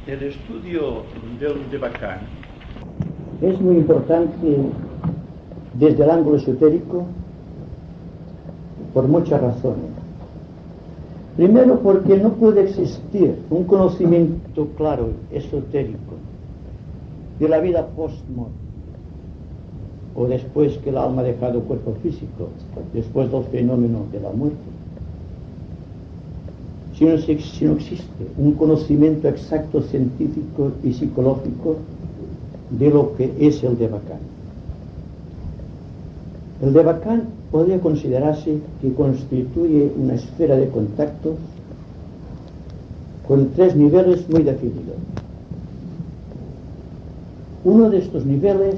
El estudio del Devachan es muy importante desde el ángulo esotérico por muchas razones. Primero, porque no puede existir un conocimiento claro, esotérico, de la vida post-morte, o después que el alma ha dejado el cuerpo físico, después del fenómeno de la muerte. Si no existe un conocimiento exacto, científico y psicológico de lo que es el Devachan. El Devachan podría considerarse que constituye una esfera de contactos con tres niveles muy definidos. Uno de estos niveles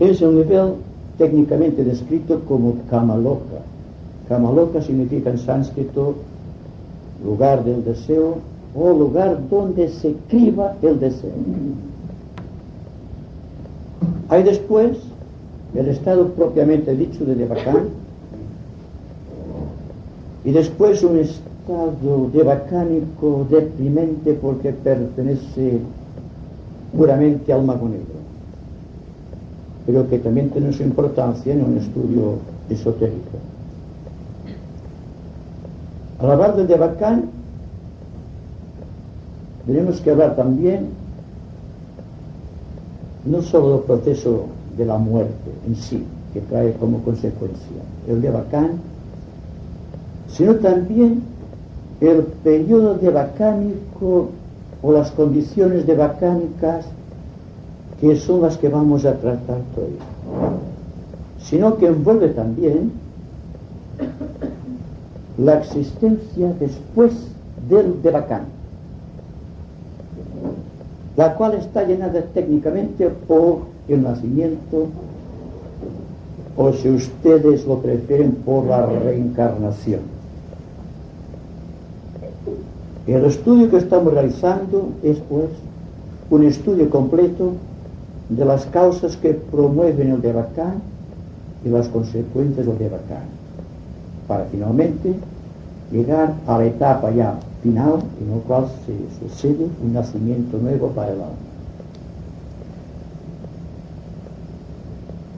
es el nivel técnicamente descrito como Kamaloka. Kamaloka significa en sánscrito lugar del deseo o lugar donde se criba el deseo. Hay después el estado propiamente dicho de Devachan y después un estado devachánico deprimente porque pertenece puramente al mago negro, pero que también tiene su importancia en un estudio esotérico. Al hablar del Devachan tenemos que hablar también no solo del proceso de la muerte en sí, que trae como consecuencia el Devachan, sino también el periodo devachánico o las condiciones devachánicas que son las que vamos a tratar hoy, sino que envuelve también la existencia después del Devachan, la cual está llenada técnicamente por el nacimiento, o si ustedes lo prefieren, por la reencarnación. El estudio que estamos realizando es, pues, un estudio completo de las causas que promueven el Devachan y las consecuencias del Devachan, para finalmente llegar a la etapa ya final en la cual se sucede un nacimiento nuevo para el alma.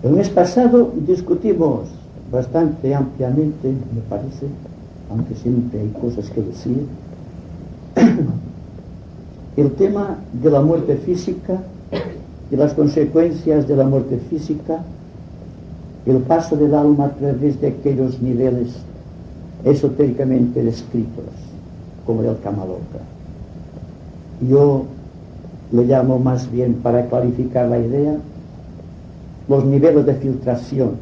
El mes pasado discutimos bastante ampliamente, me parece, aunque siempre hay cosas que decir, el tema de la muerte física y las consecuencias de la muerte física, el paso del alma a través de aquellos niveles esotéricamente descritos, como el Kamaloka. Yo le llamo más bien, para clarificar la idea, los niveles de filtración.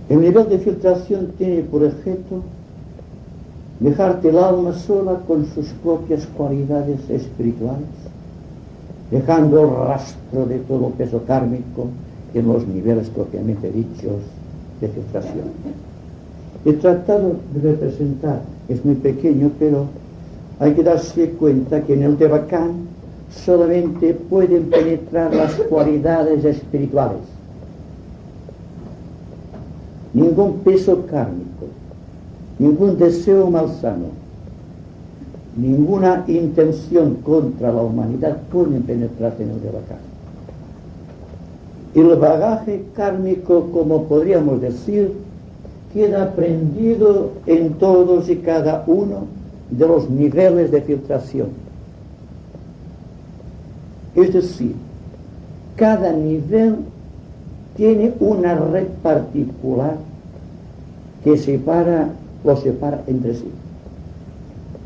El nivel de filtración tiene por objeto dejarte el alma sola con sus propias cualidades espirituales, dejando el rastro de todo peso kármico en los niveles propiamente dichos de filtración. He tratado de representar, es muy pequeño, pero hay que darse cuenta que en el Devachan solamente pueden penetrar las cualidades espirituales, ningún peso kármico, ningún deseo malsano, ninguna intención contra la humanidad pueden penetrar en el Devachan. El bagaje kármico, como podríamos decir, queda prendido en todos y cada uno de los niveles de filtración. Es decir, cada nivel tiene una red particular que lo separa entre sí.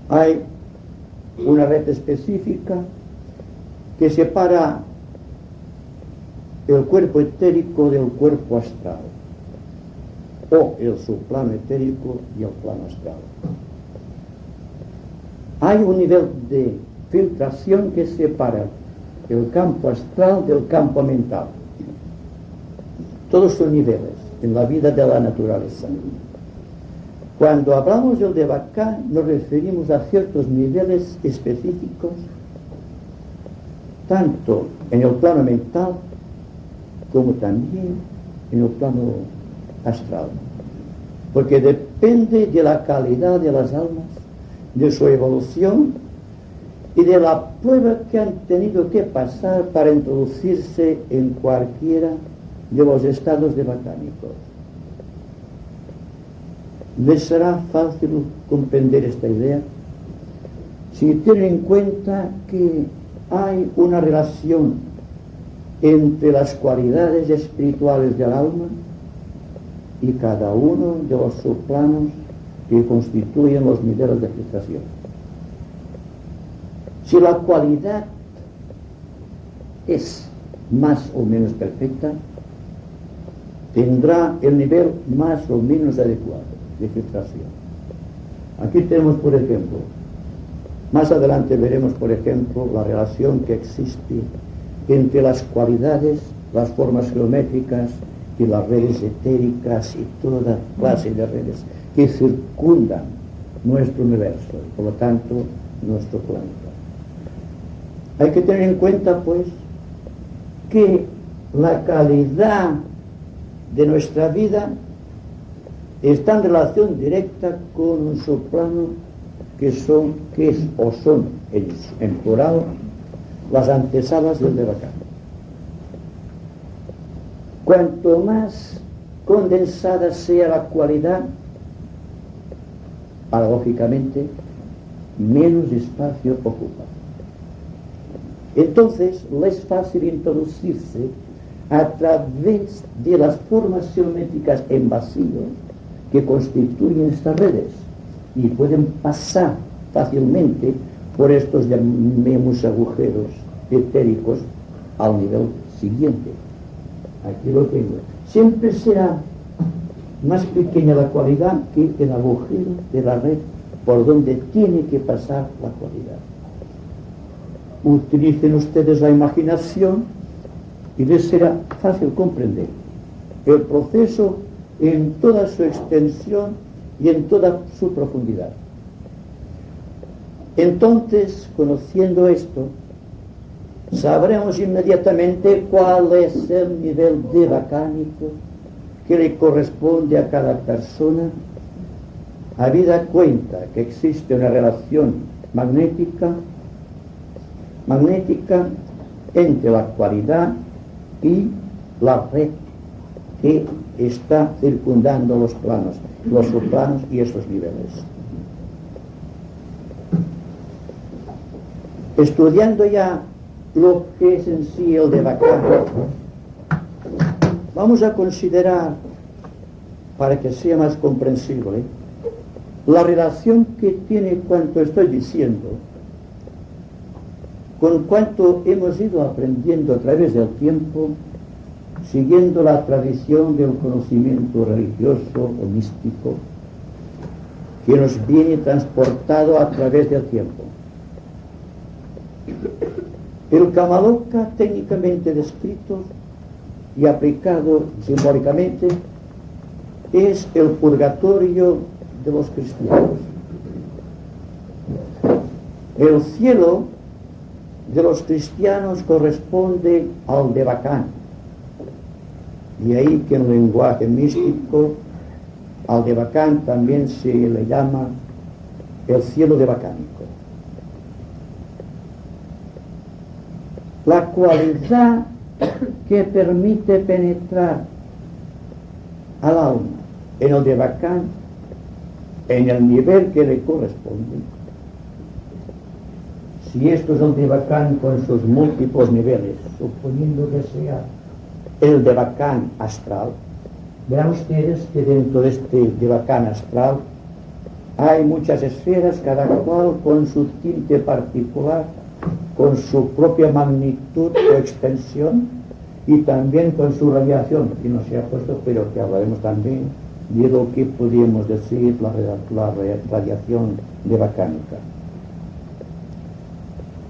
Hay una red específica que separa el cuerpo etérico del cuerpo astral, o el subplano etérico y el plano astral. Hay un nivel de filtración que separa el campo astral del campo mental. Todos son niveles en la vida de la naturaleza. Cuando hablamos del Devachan, nos referimos a ciertos niveles específicos, tanto en el plano mental como también en el plano astral, porque depende de la calidad de las almas de su evolución y de la prueba que han tenido que pasar para introducirse en cualquiera de los estados devacánicos. ¿Les será fácil comprender esta idea? Si tienen en cuenta que hay una relación entre las cualidades espirituales del alma y cada uno de los subplanos que constituyen los niveles de filtración. Si la cualidad es más o menos perfecta, tendrá el nivel más o menos adecuado de filtración. Aquí tenemos, por ejemplo, más adelante veremos, por ejemplo, la relación que existe entre las cualidades, las formas geométricas y las redes etéricas y toda clase de redes que circundan nuestro universo y, por lo tanto, nuestro planeta. Hay que tener en cuenta, pues, que la calidad de nuestra vida está en relación directa con un subplano que son en plural las antesalas del devacán. Cuanto más condensada sea la cualidad, paradójicamente, menos espacio ocupa. Entonces, le es fácil introducirse a través de las formas geométricas en vacío que constituyen estas redes y pueden pasar fácilmente por estos, llamemos, agujeros etéricos al nivel siguiente. Aquí lo tengo. Siempre será más pequeña la cualidad que el agujero de la red por donde tiene que pasar la cualidad. Utilicen ustedes la imaginación y les será fácil comprender el proceso en toda su extensión y en toda su profundidad. Entonces, conociendo esto, sabremos inmediatamente cuál es el nivel devacánico que le corresponde a cada persona, habida cuenta que existe una relación magnética entre la cualidad y la red que está circundando los planos, los subplanos y esos niveles. Estudiando ya lo que es en sí el devacán, vamos a considerar, para que sea más comprensible, la relación que tiene cuanto estoy diciendo con cuanto hemos ido aprendiendo a través del tiempo, siguiendo la tradición del conocimiento religioso o místico que nos viene transportado a través del tiempo. El Kamaloka, técnicamente descrito y aplicado simbólicamente, es el purgatorio de los cristianos. El cielo de los cristianos corresponde al devacán. Y ahí que en lenguaje místico al devacán también se le llama el cielo devacánico. La cualidad que permite penetrar al alma en el devacán, en el nivel que le corresponde. Si esto es el devacán con sus múltiples niveles, suponiendo que sea el devacán astral, verán ustedes que dentro de este devacán astral hay muchas esferas, cada cual con su tinte particular, con su propia magnitud o extensión y también con su radiación, que no se ha puesto, pero que hablaremos también de lo que podríamos decir la radiación devacánica.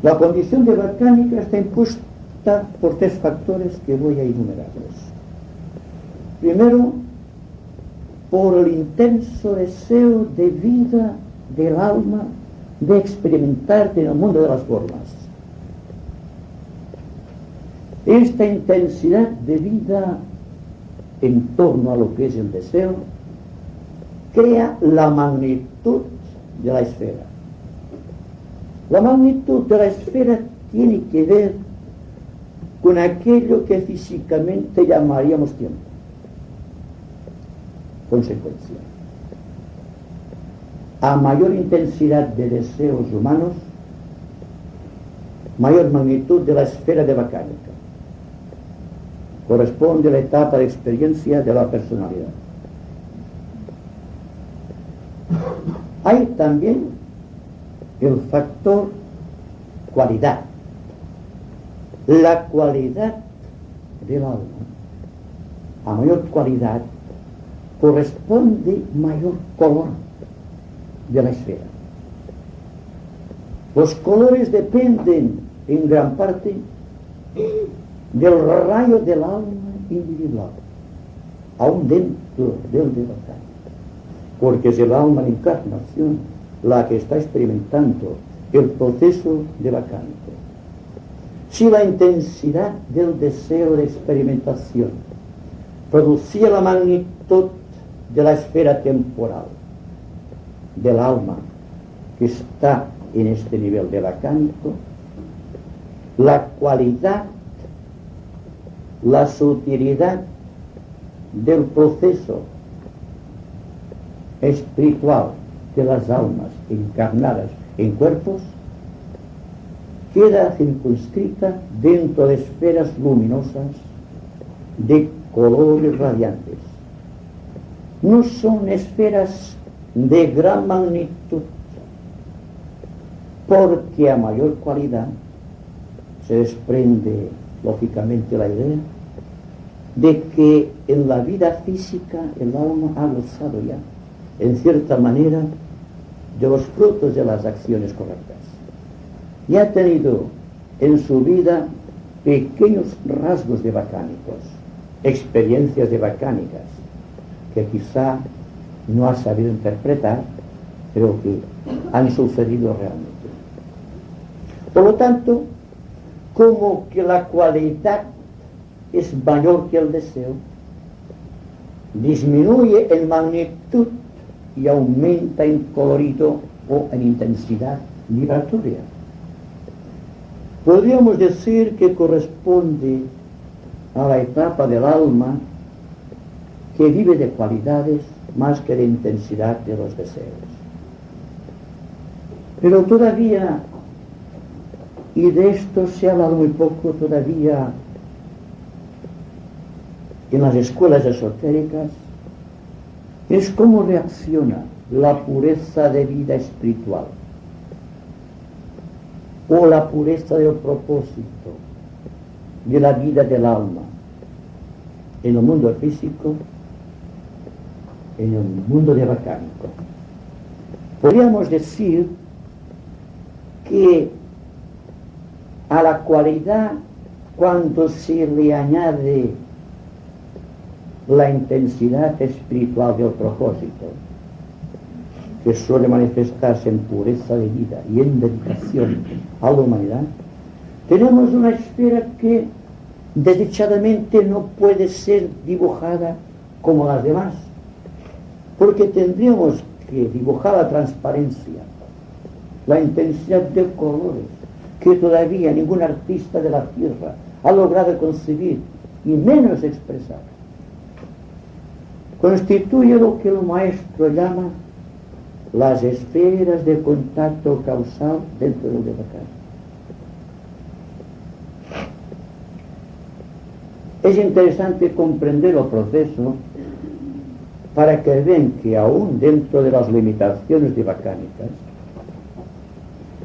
La condición devacánica está impuesta por tres factores que voy a enumerarles. Primero, por el intenso deseo de vida del alma de experimentar en el mundo de las formas. Esta intensidad de vida en torno a lo que es el deseo crea la magnitud de la esfera. La magnitud de la esfera tiene que ver con aquello que físicamente llamaríamos tiempo. Consecuencia. A mayor intensidad de deseos humanos, mayor magnitud de la esfera de Bacánica. Corresponde a la etapa de experiencia de la personalidad. Hay también el factor cualidad. La cualidad del alma, a mayor cualidad, corresponde mayor color de la esfera. Los colores dependen en gran parte del rayo del alma individual, aún dentro del devacán, porque es el alma en encarnación la que está experimentando el proceso devacánico. Si la intensidad del deseo de experimentación producía la magnitud de la esfera temporal del alma que está en este nivel devacánico, la cualidad, la sutilidad del proceso espiritual de las almas encarnadas en cuerpos queda circunscrita dentro de esferas luminosas de colores radiantes. No son esferas de gran magnitud, porque a mayor cualidad se desprende lógicamente la idea de que en la vida física el alma ha gozado ya, en cierta manera, de los frutos de las acciones correctas. Y ha tenido en su vida pequeños rasgos devacánicos, experiencias devacánicas, que quizá no ha sabido interpretar, pero que han sucedido realmente. Por lo tanto, como que la cualidad es mayor que el deseo, disminuye en magnitud y aumenta en colorido o en intensidad vibratoria. Podríamos decir que corresponde a la etapa del alma que vive de cualidades más que de intensidad de los deseos. Pero todavía, y de esto se ha hablado muy poco todavía en las escuelas esotéricas, es cómo reacciona la pureza de vida espiritual o la pureza del propósito de la vida del alma en el mundo físico, en el mundo devacánico. Podríamos decir que a la cualidad, cuando se le añade la intensidad espiritual del propósito, que suele manifestarse en pureza de vida y en dedicación a la humanidad, tenemos una esfera que desdichadamente no puede ser dibujada como las demás, porque tendríamos que dibujar la transparencia, la intensidad de colores, que todavía ningún artista de la tierra ha logrado concebir y menos expresar. Constituye lo que el maestro llama las esferas de contacto causal dentro del devacán. Es interesante comprender el proceso para que vean que aún dentro de las limitaciones devacánicas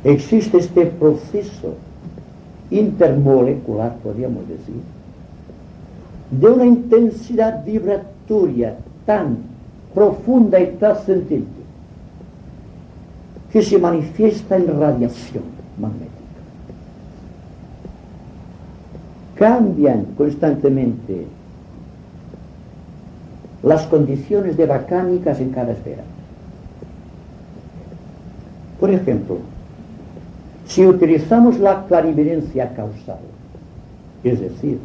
existe este proceso intermolecular, podríamos decir, de una intensidad vibratoria tan profunda y trascendente que se manifiesta en radiación magnética. Cambian constantemente las condiciones devacánicas en cada esfera. Por ejemplo, si utilizamos la clarividencia causal, es decir,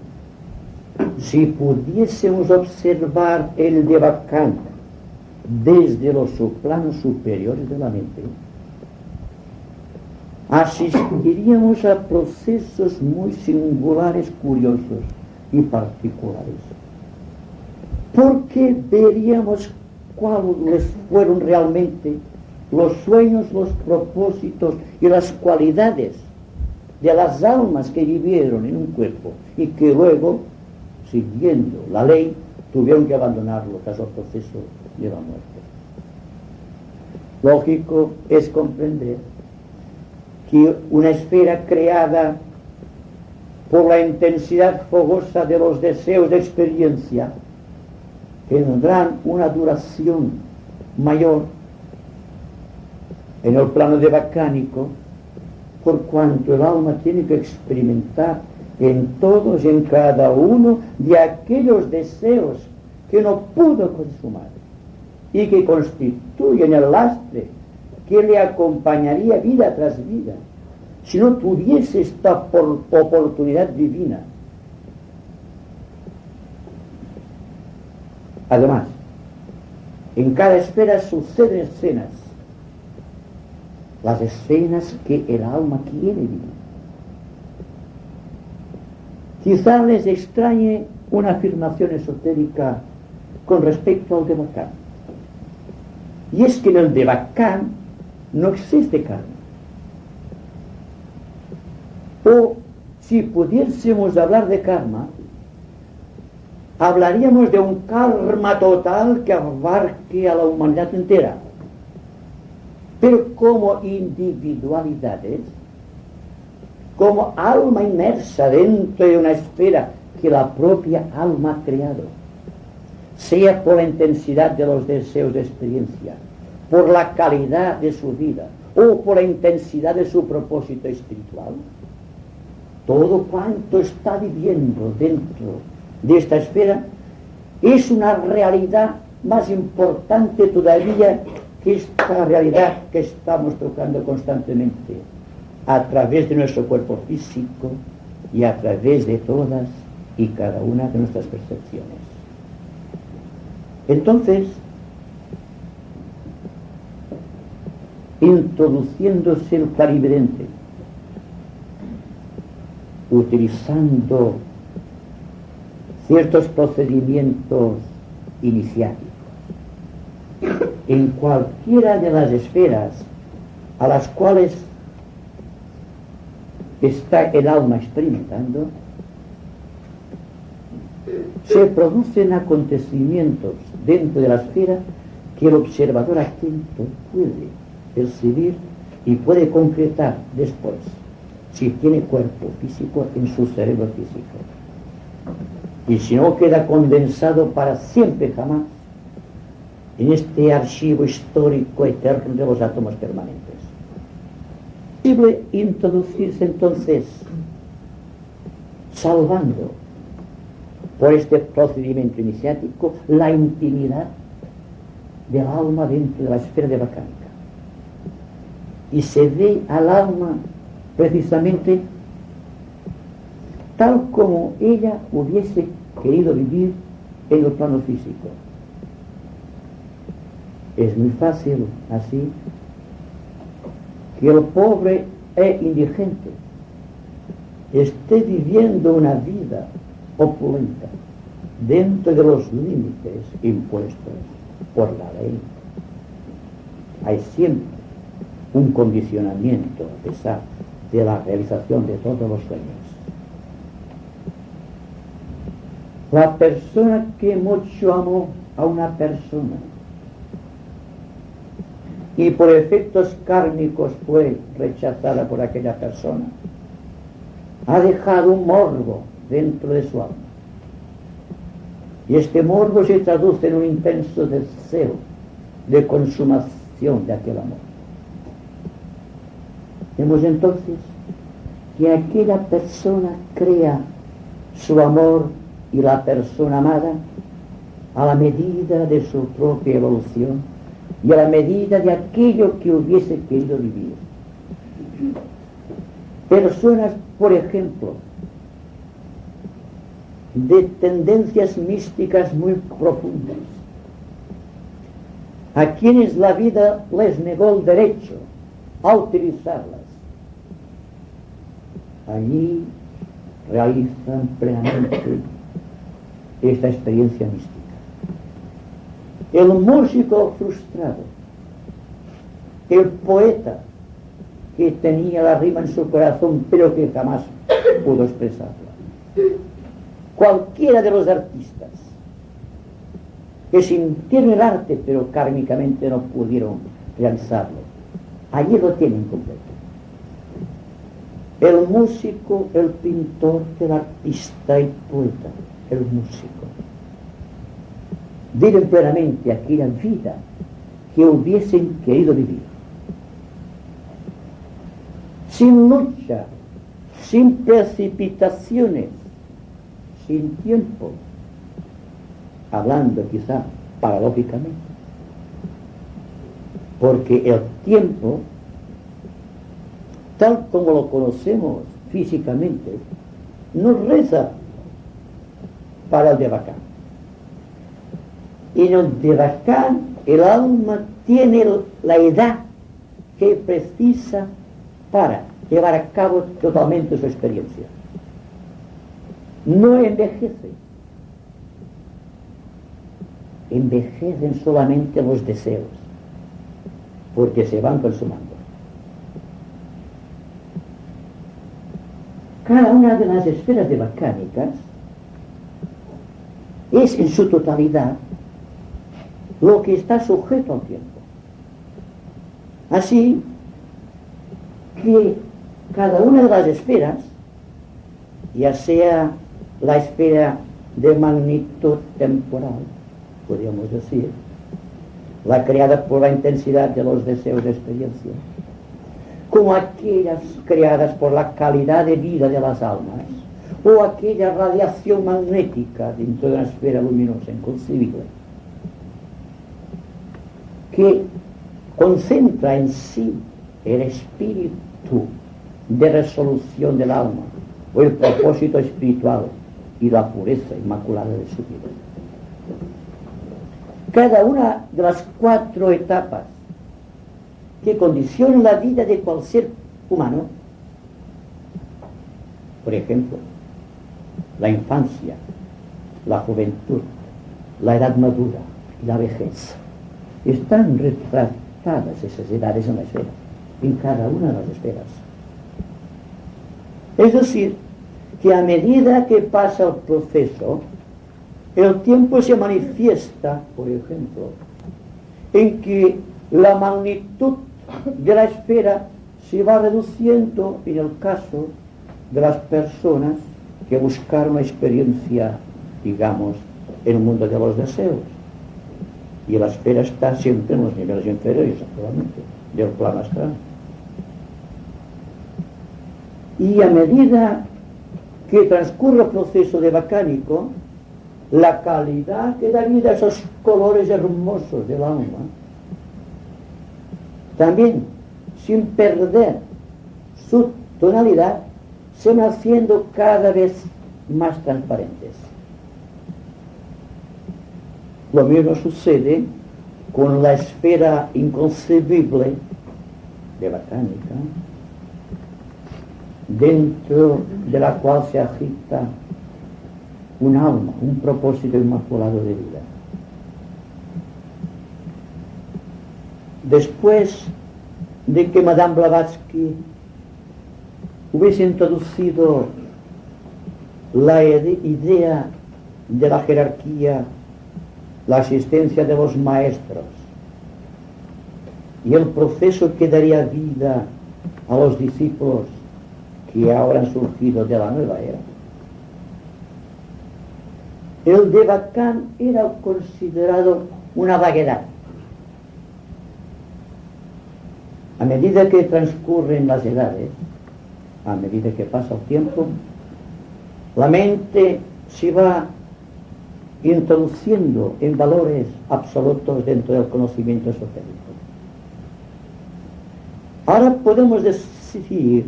si pudiésemos observar el devacán desde los planos superiores de la mente, asistiríamos a procesos muy singulares, curiosos y particulares, porque veríamos cuáles fueron realmente los sueños, los propósitos y las cualidades de las almas que vivieron en un cuerpo y que luego, siguiendo la ley, tuvieron que abandonarlo tras el proceso de la muerte. Lógico es comprender que una esfera creada por la intensidad fogosa de los deseos de experiencia tendrán una duración mayor en el plano de bacánico, por cuanto el alma tiene que experimentar en todos y en cada uno de aquellos deseos que no pudo consumar y que constituyen el lastre que le acompañaría vida tras vida si no tuviese esta oportunidad divina. Además, en cada esfera suceden escenas, las escenas que el alma quiere vivir. Quizá les extrañe una afirmación esotérica con respecto al Devacán. Y es que en el Devacán no existe karma. O si pudiésemos hablar de karma, hablaríamos de un karma total que abarque a la humanidad entera. Pero como individualidades, como alma inmersa dentro de una esfera que la propia alma ha creado, sea por la intensidad de los deseos de experiencia, por la calidad de su vida o por la intensidad de su propósito espiritual, todo cuanto está viviendo dentro de esta esfera es una realidad más importante todavía que esta realidad que estamos tocando constantemente a través de nuestro cuerpo físico y a través de todas y cada una de nuestras percepciones. Entonces, introduciéndose el clarividente, utilizando ciertos procedimientos iniciáticos en cualquiera de las esferas a las cuales está el alma experimentando, se producen acontecimientos dentro de la esfera que el observador atento puede percibir y puede concretar después, si tiene cuerpo físico, en su cerebro físico. Y si no, queda condensado para siempre jamás en este archivo histórico eterno de los átomos permanentes. Es posible introducirse entonces, salvando por este procedimiento iniciático la intimidad del alma dentro de la esfera de bacánica. Y se ve al alma precisamente tal como ella hubiese querido vivir en el plano físico. Es muy fácil así que el pobre e indigente esté viviendo una vida opulenta dentro de los límites impuestos por la ley. Hay siempre un condicionamiento a pesar de la realización de todos los sueños. La persona que mucho amó a una persona y por efectos kármicos fue rechazada por aquella persona, ha dejado un morbo dentro de su alma. Y este morbo se traduce en un intenso deseo de consumación de aquel amor. Vemos entonces que aquella persona crea su amor y la persona amada a la medida de su propia evolución y a la medida de aquello que hubiese querido vivir. Personas, por ejemplo, de tendencias místicas muy profundas, a quienes la vida les negó el derecho a utilizarlas allí realizan plenamente esta experiencia mística. El músico frustrado, el poeta que tenía la rima en su corazón pero que jamás pudo expresarla, cualquiera de los artistas que sintieron el arte pero kármicamente no pudieron realizarlo, allí lo tienen completo. El músico, el pintor, el artista y poeta, el músico, viven plenamente aquella vida que hubiesen querido vivir. Sin lucha, sin precipitaciones, sin tiempo, hablando quizá paradójicamente, porque el tiempo, tal como lo conocemos físicamente, no reza para el Devacán. En el Devacán el alma tiene la edad que precisa para llevar a cabo totalmente su experiencia. No envejece. Envejecen solamente los deseos, porque se van consumando. Cada una de las esferas devacánicas es en su totalidad lo que está sujeto al tiempo. Así que cada una de las esferas, ya sea la esfera de magnitud temporal, podríamos decir, la creada por la intensidad de los deseos de experiencia, como aquellas creadas por la calidad de vida de las almas, o aquella radiación magnética dentro de una esfera luminosa inconcebible, que concentra en sí el espíritu de resolución del alma, o el propósito espiritual y la pureza inmaculada de su vida. Cada una de las 4 etapas que condicionan la vida de cualquier ser humano, por ejemplo, la infancia, la juventud, la edad madura y la vejez, están retratadas esas edades en la esfera, en cada una de las esferas. Es decir, que a medida que pasa el proceso, el tiempo se manifiesta, por ejemplo, en que la magnitud de la esfera se va reduciendo en el caso de las personas que buscaron una experiencia, digamos, en el mundo de los deseos. Y la esfera está siempre en los niveles inferiores, actualmente, del plano astral. Y a medida que transcurre el proceso devacánico, la calidad que da vida a esos colores hermosos del alma, también, sin perder su tonalidad, se van haciendo cada vez más transparentes. Lo mismo sucede con la esfera inconcebible devacánica, dentro de la cual se agita un alma, un propósito inmaculado de vida. Después de que Madame Blavatsky hubiese introducido la idea de la jerarquía, la asistencia de los maestros y el proceso que daría vida a los discípulos que ahora han surgido de la nueva era, el Devacán era considerado una vaguedad. A medida que transcurren las edades, a medida que pasa el tiempo, la mente se va introduciendo en valores absolutos dentro del conocimiento esotérico. Ahora podemos decir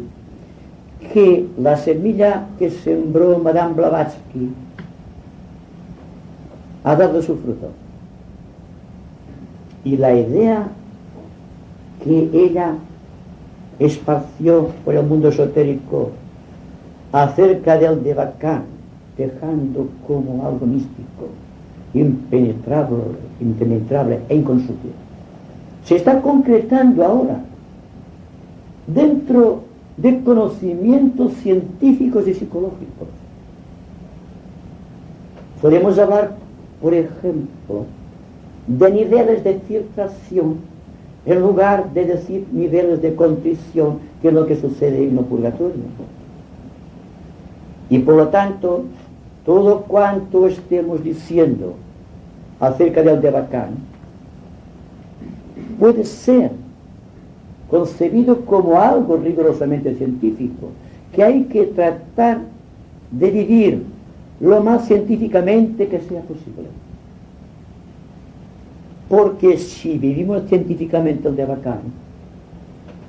que la semilla que sembró Madame Blavatsky ha dado su fruto. Y la idea que ella esparció por el mundo esotérico acerca del Devacán, dejando como algo místico, impenetrable e inconsultible, se está concretando ahora dentro de conocimientos científicos y psicológicos. Podemos hablar, por ejemplo, de niveles de filtración en lugar de decir niveles de contrición, que es lo que sucede en el purgatorio. Y por lo tanto, todo cuanto estemos diciendo acerca del Devacán puede ser concebido como algo rigurosamente científico, que hay que tratar de vivir lo más científicamente que sea posible. Porque si vivimos científicamente el Devacán,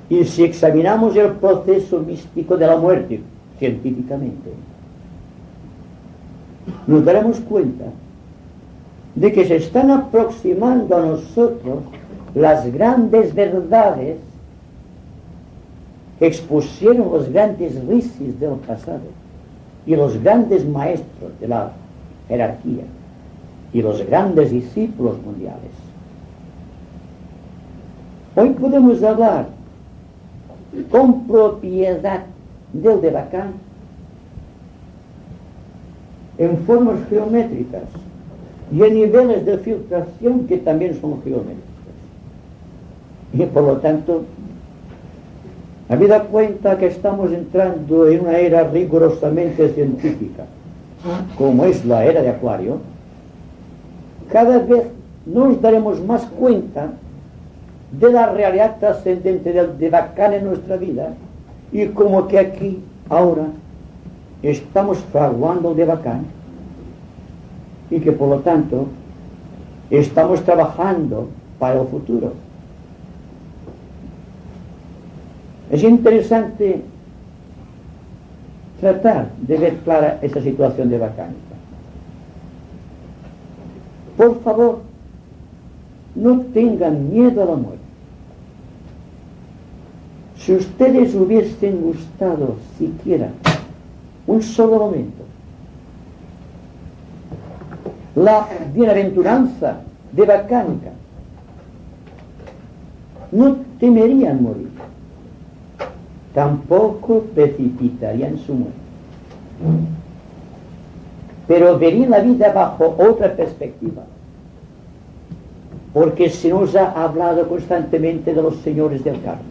y si examinamos el proceso místico de la muerte científicamente, nos daremos cuenta de que se están aproximando a nosotros las grandes verdades que expusieron los grandes rishis del pasado y los grandes maestros de la jerarquía y los grandes discípulos mundiales. Hoy podemos hablar con propiedad del Devacán en formas geométricas y en niveles de filtración que también son geométricos. Y por lo tanto, habida cuenta que estamos entrando en una era rigurosamente científica, como es la era de Acuario, cada vez nos daremos más cuenta de la realidad trascendente del Devacán en nuestra vida, y como que aquí, ahora, estamos fraguando el Devacán, y que por lo tanto estamos trabajando para el futuro. Es interesante tratar de ver clara esa situación devacánica. Por favor, no tengan miedo a la muerte. Si ustedes hubiesen gustado siquiera un solo momento la bienaventuranza devacánica, no temerían morir, tampoco precipitarían su muerte, pero verían la vida bajo otra perspectiva, porque se nos ha hablado constantemente de los señores del karma,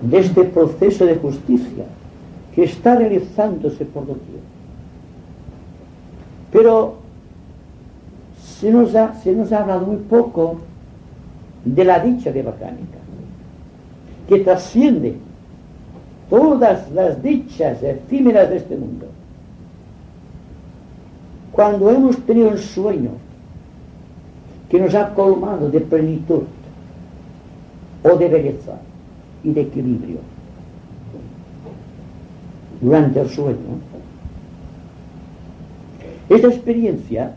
de este proceso de justicia que está realizándose por doquier. Pero se nos ha hablado muy poco de la dicha devacánica, que trasciende todas las dichas efímeras de este mundo. Cuando hemos tenido un sueño que nos ha colmado de plenitud o de belleza y de equilibrio durante el sueño, esta experiencia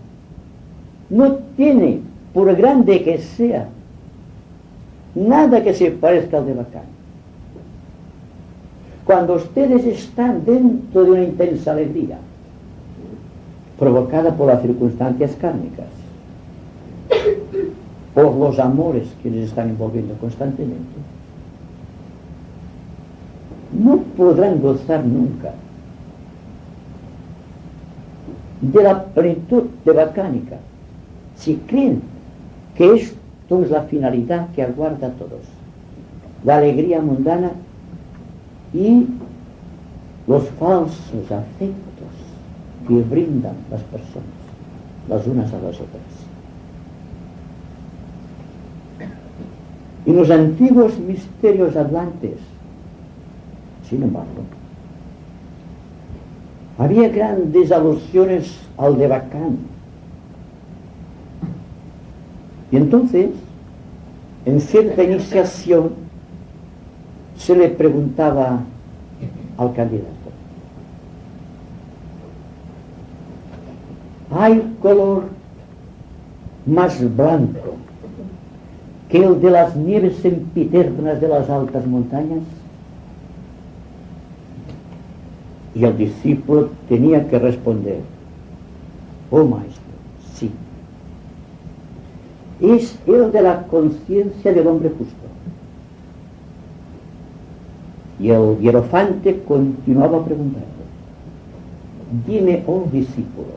no tiene, por grande que sea, nada que se parezca al Devacán. Cuando ustedes están dentro de una intensa alegría provocada por las circunstancias kármicas, por los amores que les están envolviendo constantemente, no podrán gozar nunca de la plenitud devacánica si creen que esto es la finalidad que aguarda a todos, la alegría mundana y los falsos afectos que brindan las personas las unas a las otras. Y los antiguos misterios atlantes, sin embargo, había grandes alusiones al Devacán. Y entonces, en cierta iniciación, se le preguntaba al candidato: ¿hay color más blanco que el de las nieves sempiternas de las altas montañas? Y el discípulo tenía que responder: oh maestro, sí. Es el de la conciencia del hombre justo. Y el hierofante continuaba preguntando: dime, oh discípulo,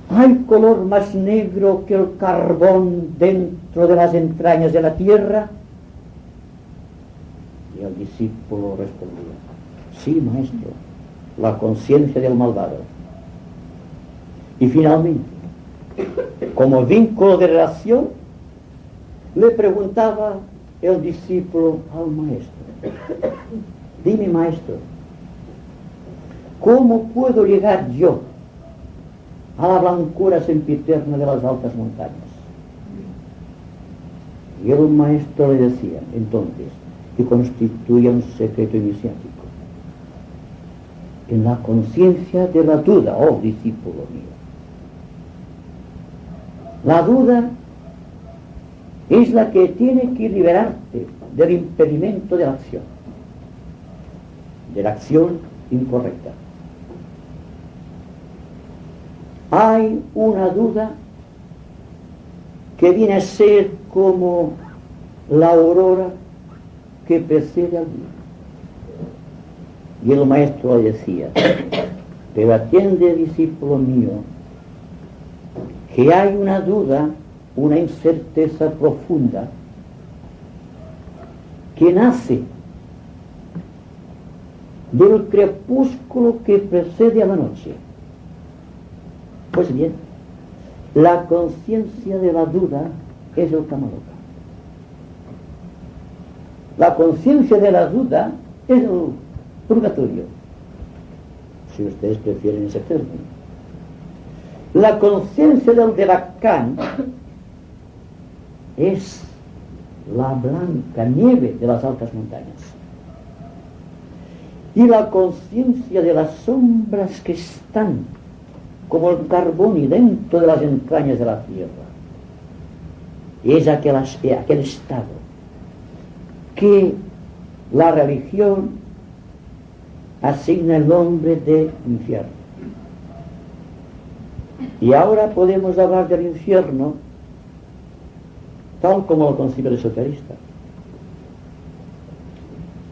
¿hay color más negro que el carbón dentro de las entrañas de la tierra? Y el discípulo respondía: sí, maestro, la conciencia del malvado. Y finalmente, como vínculo de relación, le preguntaba el discípulo al maestro: dime, maestro, ¿cómo puedo llegar yo a la blancura sempiterna de las altas montañas? Y el maestro le decía entonces, que constituye un secreto iniciático: en la conciencia de la duda, oh discípulo mío. La duda es la que tiene que liberarte del impedimento de la acción incorrecta. Hay una duda que viene a ser como la aurora que precede al día. Y el maestro le decía: pero atiende, discípulo mío, que hay una duda, una incerteza profunda que nace del crepúsculo que precede a la noche. Pues bien, la conciencia de la duda es el Kamaloka. La conciencia de la duda es el purgatorio, si ustedes prefieren ese término. La conciencia del Devacán es la blanca nieve de las altas montañas. Y la conciencia de las sombras que están como el carbón y dentro de las entrañas de la tierra es aquel estado que la religión asigna el nombre de infierno. Y ahora podemos hablar del infierno tal como lo concibe el esoterista.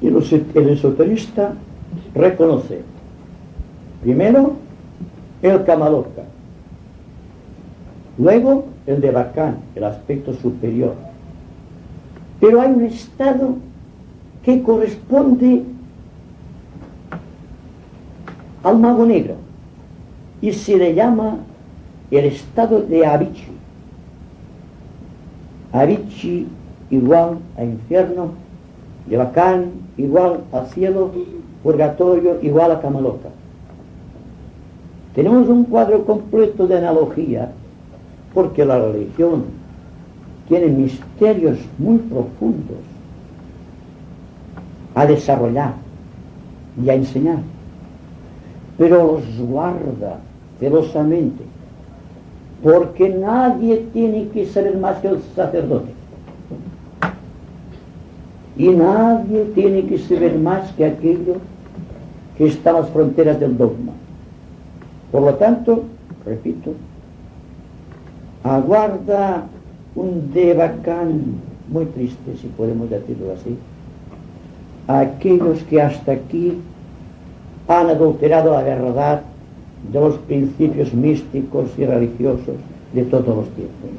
Y el esoterista reconoce primero el Kamaloka, luego el Devacán, el aspecto superior. Pero hay un estado que corresponde al mago negro y se le llama el estado de Avicii. Avicii igual a infierno, Devacán igual a cielo, purgatorio igual a Kamaloka. Tenemos un cuadro completo de analogía, porque la religión tiene misterios muy profundos a desarrollar y a enseñar, pero los guarda celosamente, porque nadie tiene que saber más que el sacerdote, y nadie tiene que saber más que aquello que está a las fronteras del dogma. Por lo tanto, repito, aguarda un Devacán muy triste, si podemos decirlo así, a aquellos que hasta aquí han adulterado la verdad de los principios místicos y religiosos de todos los tiempos.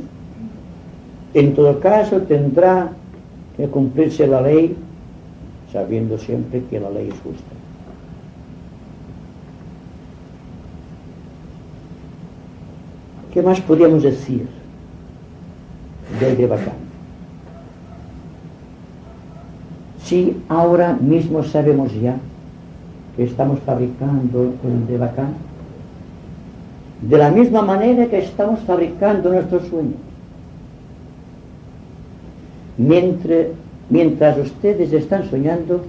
En todo caso, tendrá que cumplirse la ley, sabiendo siempre que la ley es justa. ¿Qué más podríamos decir del Devacán? Si ahora mismo sabemos ya que estamos fabricando el Devacán, de la misma manera que estamos fabricando nuestros sueños. Mientras ustedes están soñando,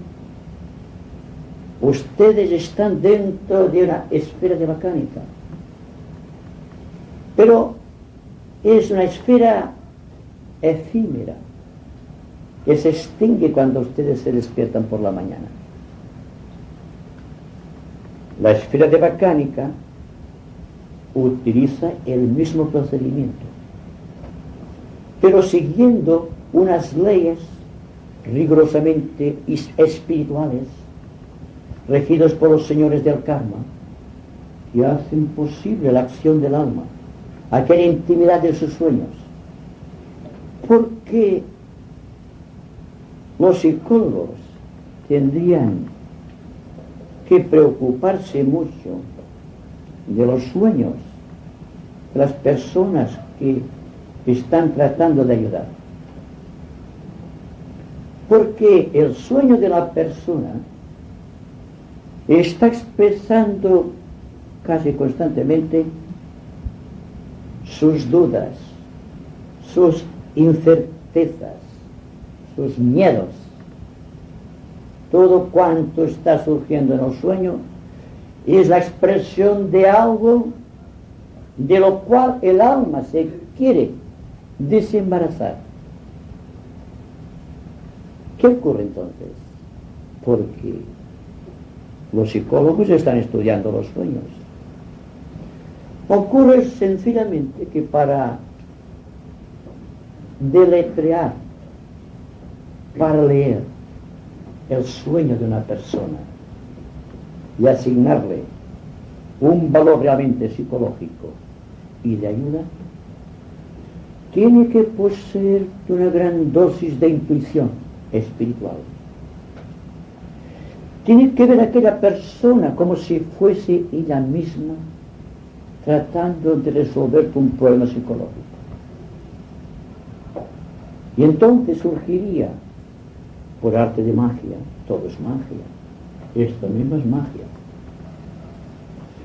ustedes están dentro de una esfera devacánica. Pero es una esfera efímera que se extingue cuando ustedes se despiertan por la mañana. La esfera de Bacánica utiliza el mismo procedimiento, pero siguiendo unas leyes rigurosamente espirituales regidos por los señores del karma, que hacen posible la acción del alma, aquella intimidad de sus sueños. Porque los psicólogos tendrían que preocuparse mucho de los sueños de las personas que están tratando de ayudar. Porque el sueño de la persona está expresando casi constantemente sus dudas, sus incertezas, sus miedos. Todo cuanto está surgiendo en el sueño es la expresión de algo de lo cual el alma se quiere desembarazar. ¿Qué ocurre entonces? Porque los psicólogos están estudiando los sueños. Ocurre sencillamente que para deletrear, para leer el sueño de una persona y asignarle un valor realmente psicológico y de ayuda, tiene que poseer una gran dosis de intuición espiritual. Tiene que ver a aquella persona como si fuese ella misma tratando de resolver un problema psicológico. Y entonces surgiría, por arte de magia, todo es magia, esto mismo es magia,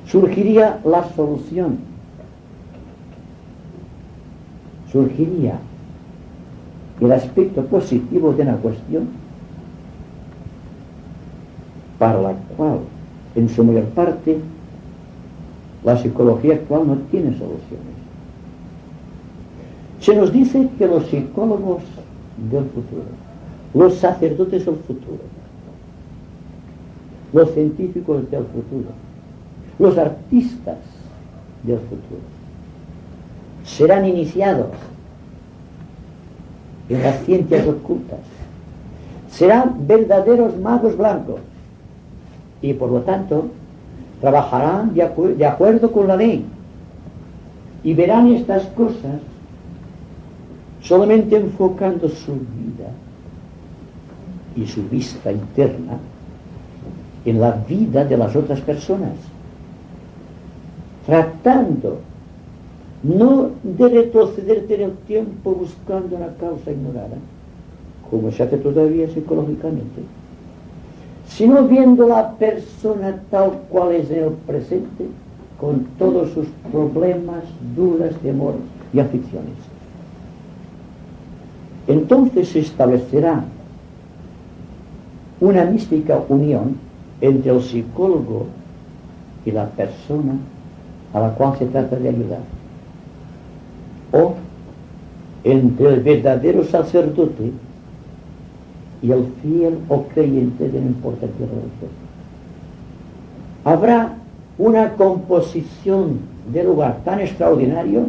surgiría la solución, surgiría el aspecto positivo de una cuestión para la cual, en su mayor parte, la psicología actual no tiene soluciones. Se nos dice que los psicólogos del futuro, los sacerdotes del futuro, los científicos del futuro, los artistas del futuro, serán iniciados en las ciencias ocultas, serán verdaderos magos blancos y por lo tanto trabajarán de acuerdo con la ley y verán estas cosas solamente enfocando su vida y su vista interna en la vida de las otras personas, tratando no de retrocederte en el tiempo buscando una causa ignorada, como se hace todavía psicológicamente, sino viendo la persona tal cual es en el presente, con todos sus problemas, dudas, temores y aflicciones. Entonces se establecerá una mística unión entre el psicólogo y la persona a la cual se trata de ayudar, o entre el verdadero sacerdote y el fiel o creyente de no importa qué religión. Habrá una composición de lugar tan extraordinario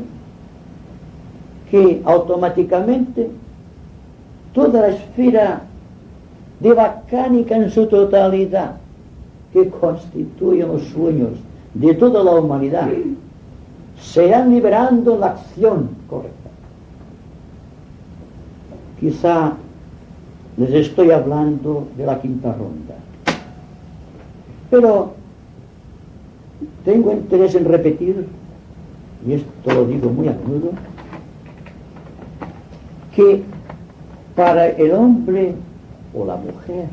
que automáticamente toda la esfera de Bacánica en su totalidad, que constituyen los sueños de toda la humanidad, serán liberando la acción correcta. Quizá les estoy hablando de la quinta ronda, pero tengo interés en repetir, y esto lo digo muy a menudo, que para el hombre o la mujer,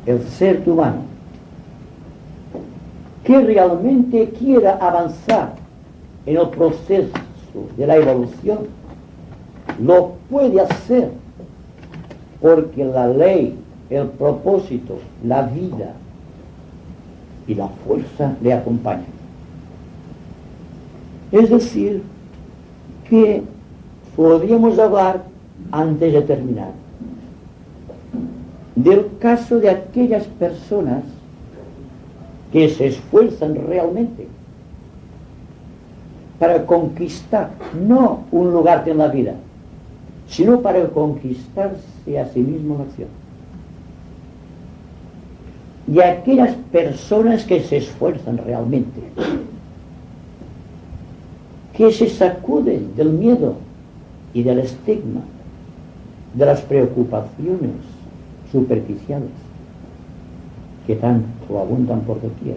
el ser humano, que realmente quiera avanzar en el proceso de la evolución, lo puede hacer porque la ley, el propósito, la vida y la fuerza le acompañan. Es decir, que podríamos hablar, antes de terminar, del caso de aquellas personas que se esfuerzan realmente para conquistar no un lugar en la vida, sino para conquistarse a sí mismo la acción. Y aquellas personas que se esfuerzan realmente, que se sacuden del miedo y del estigma, de las preocupaciones superficiales que tanto abundan por doquier.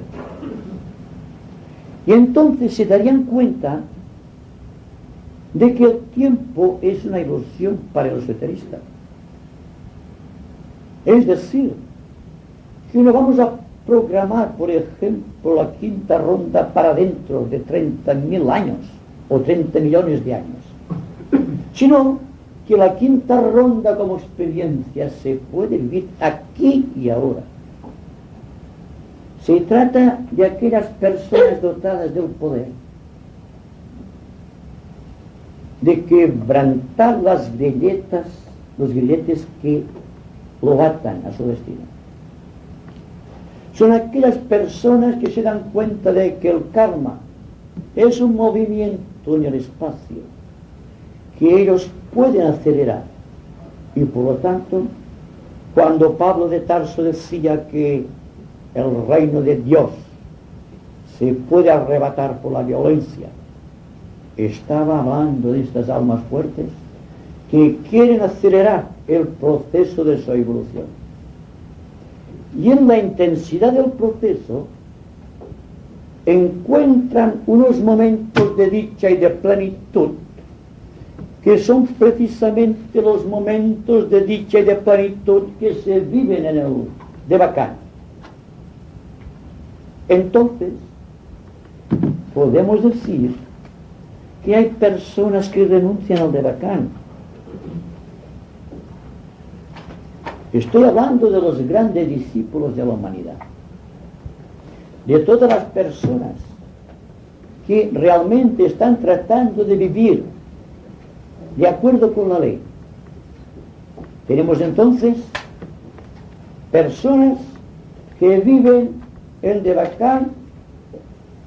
Y entonces se darían cuenta de que el tiempo es una ilusión para los esoteristas. Es decir, que no vamos a programar, por ejemplo, la quinta ronda para dentro de 30.000 años o 30 millones de años, sino que la quinta ronda como experiencia se puede vivir aquí y ahora. Se trata de aquellas personas dotadas del poder de quebrantar las grilletas, los grilletes que lo atan a su destino. Son aquellas personas que se dan cuenta de que el karma es un movimiento en el espacio que ellos pueden acelerar. Y por lo tanto, cuando Pablo de Tarso decía que el reino de Dios se puede arrebatar por la violencia, estaba hablando de estas almas fuertes que quieren acelerar el proceso de su evolución. Y en la intensidad del proceso encuentran unos momentos de dicha y de plenitud que son precisamente los momentos de dicha y de plenitud que se viven en el Devacán. Entonces, podemos decir que hay personas que renuncian al Devacán. Estoy hablando de los grandes discípulos de la humanidad, de todas las personas que realmente están tratando de vivir de acuerdo con la ley. Tenemos entonces personas que viven el Devacán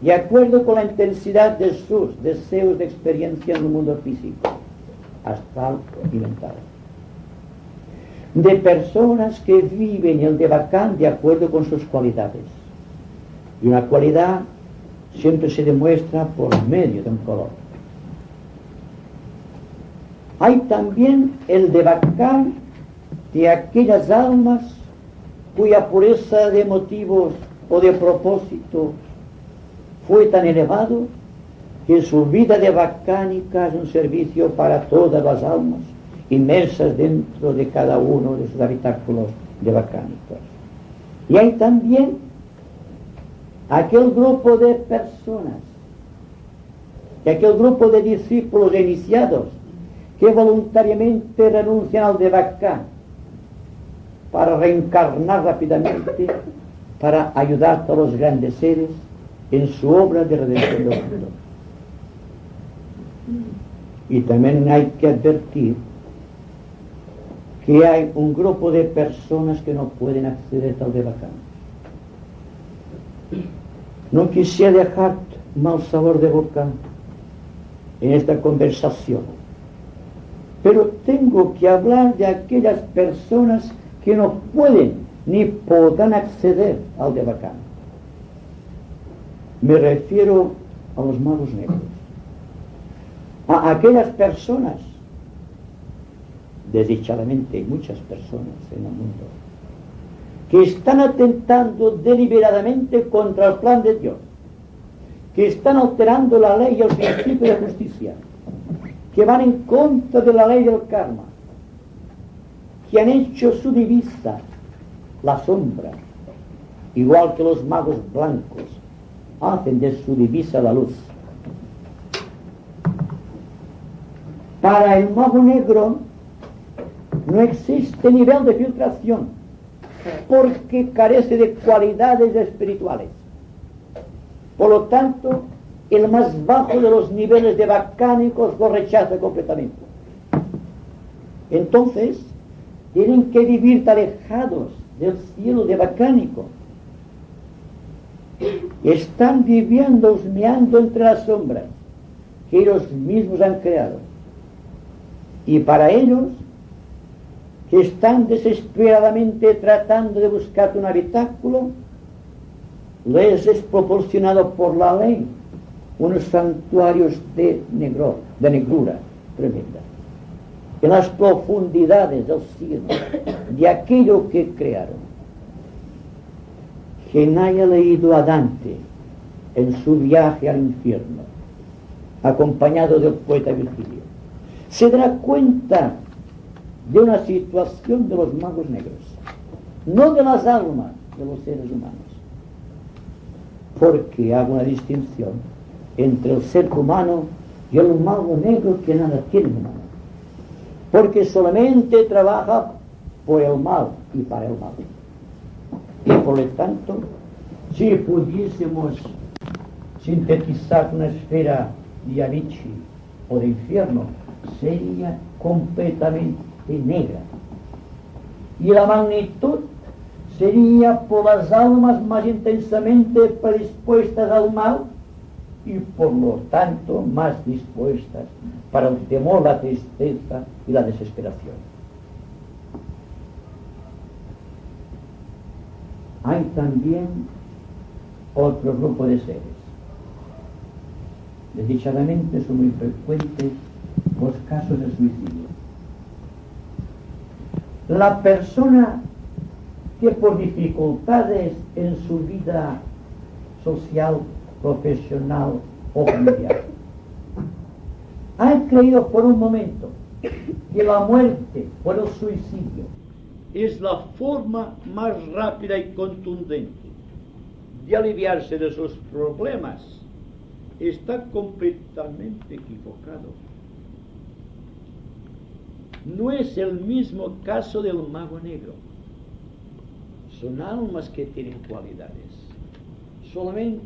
de acuerdo con la intensidad de sus deseos de experiencia en el mundo físico, astral y mental. De personas que viven el Devacán de acuerdo con sus cualidades. Y una cualidad siempre se demuestra por medio de un color. Hay también el Devacán de aquellas almas cuya pureza de motivos o de propósito fue tan elevado que su vida devacánica es un servicio para todas las almas inmersas dentro de cada uno de sus habitáculos devacánicos. Y hay también aquel grupo de personas, y aquel grupo de discípulos e iniciados que voluntariamente renuncian al Devacán para reencarnar rápidamente, para ayudar a los grandes seres en su obra de redención del mundo. Y también hay que advertir que hay un grupo de personas que no pueden acceder al Devacán. No quisiera dejar mal sabor de boca en esta conversación, pero tengo que hablar de aquellas personas que no pueden ni podrán acceder al Devacán. Me refiero a los magos negros, a aquellas personas, desdichadamente hay muchas personas en el mundo, que están atentando deliberadamente contra el plan de Dios, que están alterando la ley y el principio de justicia, que van en contra de la ley del karma, que han hecho su divisa la sombra, igual que los magos blancos hacen de su divisa la luz. Para el mago negro no existe nivel de filtración, porque carece de cualidades espirituales. Por lo tanto, el más bajo de los niveles devacánicos lo rechaza completamente. Entonces, tienen que vivir alejados del cielo devacánico. están viviendo husmeando entre las sombras que ellos mismos han creado. Y para ellos, que están desesperadamente tratando de buscar un habitáculo, les es proporcionado por la ley unos santuarios de negrura tremenda. En las profundidades del cielo, de aquello que crearon. Quien haya leído a Dante en su viaje al infierno, acompañado del poeta Virgilio, se dará cuenta de una situación de los magos negros, no de las almas de los seres humanos, porque hago una distinción entre el ser humano y el mago negro, que nada tiene humano, porque solamente trabaja por el mal y para el mal. Y por lo tanto, si pudiésemos sintetizar una esfera de Avicii o de infierno, sería completamente negra. Y la magnitud sería por las almas más intensamente predispuestas al mal y por lo tanto más dispuestas para el temor, la tristeza y la desesperación. Hay también otro grupo de seres. Desdichadamente son muy frecuentes los casos de suicidio. La persona que por dificultades en su vida social, profesional o familiar ha creído por un momento que la muerte por el suicidio es la forma más rápida y contundente de aliviarse de sus problemas, está completamente equivocado. No es el mismo caso del mago negro. Son almas que tienen cualidades. Solamente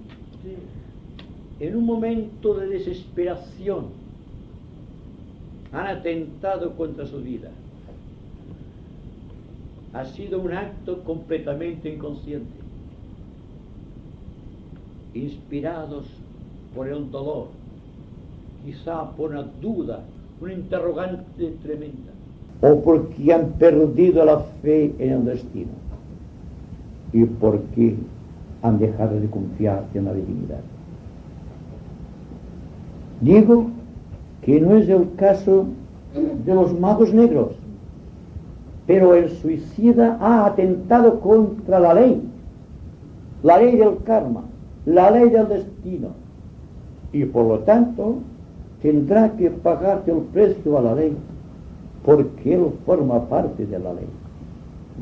en un momento de desesperación han atentado contra su vida. Ha sido un acto completamente inconsciente, inspirados por el dolor, quizá por una duda, una interrogante tremenda, o porque han perdido la fe en el destino y porque han dejado de confiar en la divinidad. Digo que no es el caso de los magos negros, pero el suicida ha atentado contra la ley del karma, la ley del destino, y por lo tanto tendrá que pagar el precio a la ley, porque él forma parte de la ley.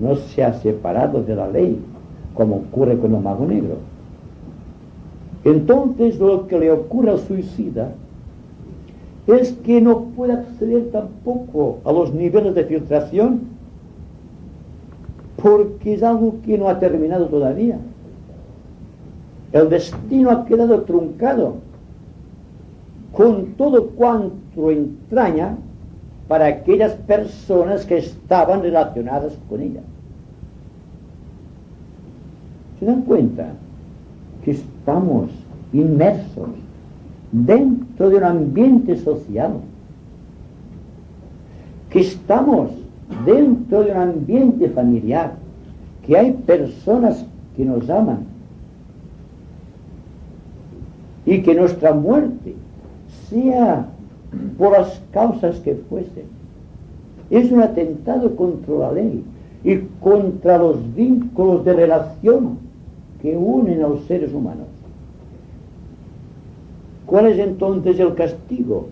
No se ha separado de la ley, como ocurre con el mago negro. Entonces lo que le ocurre al suicida es que no puede acceder tampoco a los niveles de filtración, porque es algo que no ha terminado todavía. El destino ha quedado truncado con todo cuanto entraña para aquellas personas que estaban relacionadas con ella. ¿Se dan cuenta que estamos inmersos dentro de un ambiente social? Que estamos dentro de un ambiente familiar, que hay personas que nos aman y que nuestra muerte, sea por las causas que fuesen, es un atentado contra la ley y contra los vínculos de relación que unen a los seres humanos. ¿Cuál es entonces el castigo?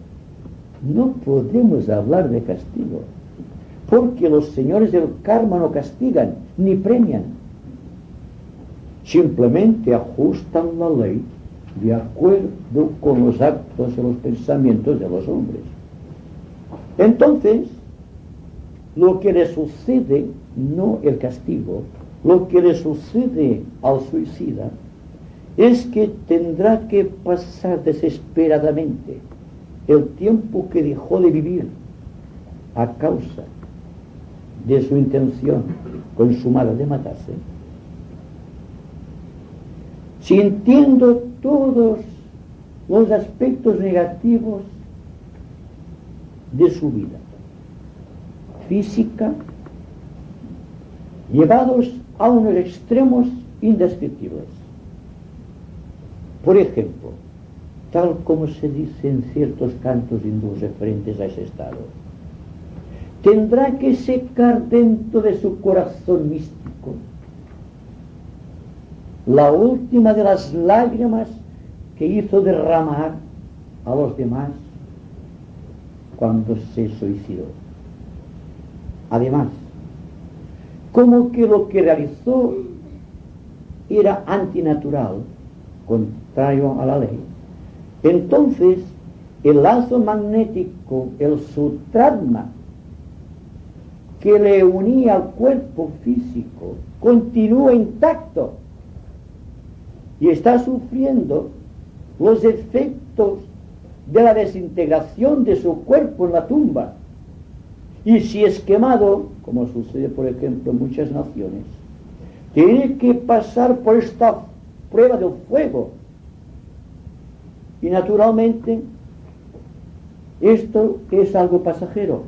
No podemos hablar de castigo, porque los señores del karma no castigan ni premian, simplemente ajustan la ley de acuerdo con los actos y los pensamientos de los hombres. Entonces, lo que le sucede, no el castigo, lo que le sucede al suicida es que tendrá que pasar desesperadamente el tiempo que dejó de vivir a causa de su intención consumada de matarse, sintiendo todos los aspectos negativos de su vida física, llevados a unos extremos indescriptibles. Por ejemplo, tal como se dice en ciertos cantos hindúes referentes a ese estado, tendrá que secar dentro de su corazón místico la última de las lágrimas que hizo derramar a los demás cuando se suicidó. Además, como que lo que realizó era antinatural, contrario a la ley, entonces el lazo magnético, el sutratma, que le unía al cuerpo físico, continúa intacto y está sufriendo los efectos de la desintegración de su cuerpo en la tumba. Y si es quemado, como sucede por ejemplo en muchas naciones, tiene que pasar por esta prueba del fuego. Y naturalmente esto es algo pasajero.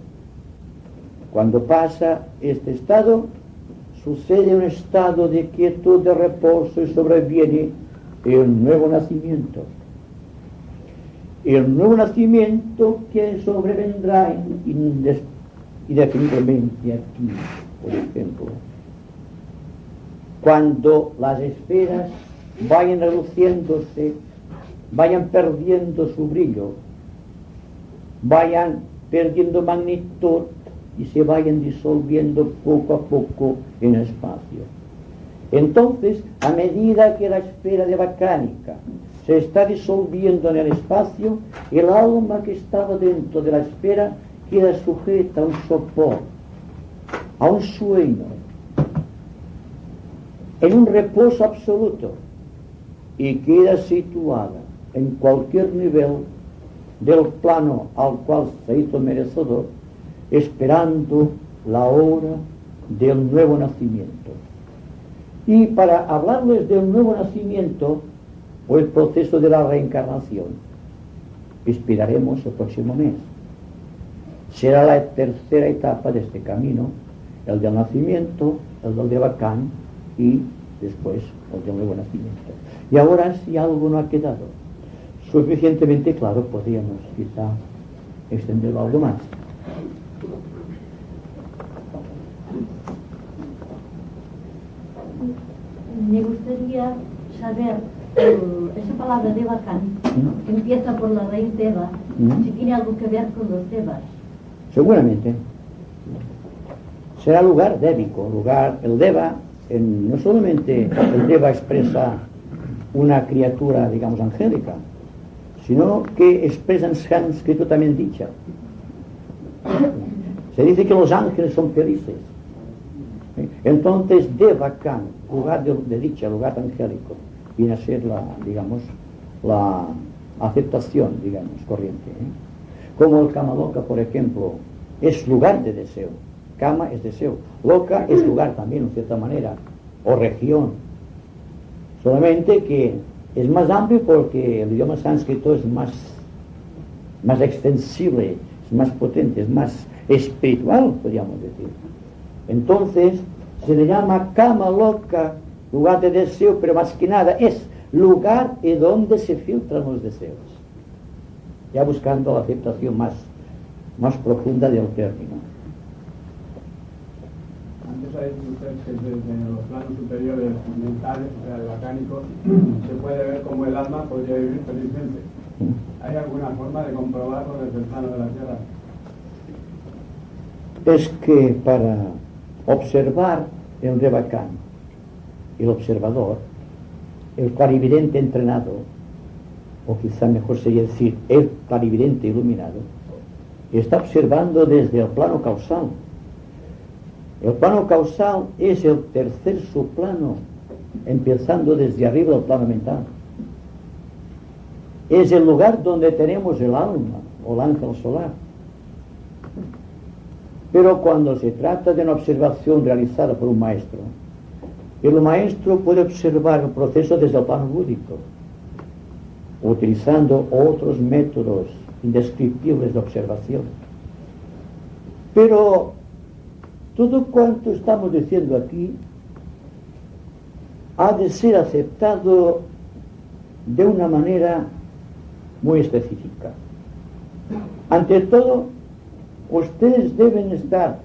Cuando pasa este estado, sucede un estado de quietud, de reposo, y sobreviene el nuevo nacimiento. El nuevo nacimiento que sobrevendrá indefinidamente aquí, por ejemplo, cuando las esferas vayan reduciéndose, vayan perdiendo su brillo, vayan perdiendo magnitud y se vayan disolviendo poco a poco en el espacio. Entonces, a medida que la esfera de Bacánica se está disolviendo en el espacio, el alma que estaba dentro de la esfera queda sujeta a un sopor, a un sueño, en un reposo absoluto, y queda situada en cualquier nivel del plano al cual se hizo merecedor, esperando la hora del nuevo nacimiento. Y para hablarles del nuevo nacimiento o el proceso de la reencarnación, esperaremos el próximo mes. Será la tercera etapa de este camino, el del nacimiento, el del Devacán y después el del nuevo nacimiento. Y ahora, si algo no ha quedado suficientemente claro, podríamos quizá extenderlo algo más. Me gustaría saber, esa palabra Devacán, que empieza por la raíz Deva, si tiene algo que ver con los Devas. Seguramente. Será lugar débico, el Deva, no solamente el Deva expresa una criatura, digamos, angélica, sino que expresa en sánscrito también dicha. Se dice que los ángeles son felices. Entonces, Devacán, lugar de dicha, lugar angélico, viene a ser la aceptación, digamos, corriente. Como el Kama Loka, por ejemplo, es lugar de deseo. Kama es deseo. Loka es lugar también, en cierta manera, o región. Solamente que es más amplio porque el idioma sánscrito es más extensible, es más potente, es más espiritual, podríamos decir. Entonces, se le llama Kama Loka, lugar de deseo, pero más que nada es lugar en donde se filtran los deseos, ya buscando la aceptación más profunda del término. Antes ha dicho usted que desde los planos superiores mentales, o sea, bacánicos, se puede ver cómo el alma podría vivir felizmente. ¿Hay alguna forma de comprobarlo desde el plano de la Tierra? Es que para observar el Devacán, el observador, el clarividente entrenado, o quizá mejor sería decir el clarividente iluminado, está observando desde el plano causal. El plano causal es el tercer subplano, empezando desde arriba del plano mental. Es el lugar donde tenemos el alma o el ángel solar. Pero cuando se trata de una observación realizada por un maestro, El maestro puede observar el proceso desde el plano lúdico, utilizando otros métodos indescriptibles de observación. Pero todo cuanto estamos diciendo aquí ha de ser aceptado de una manera muy específica. Ante todo, ustedes deben estar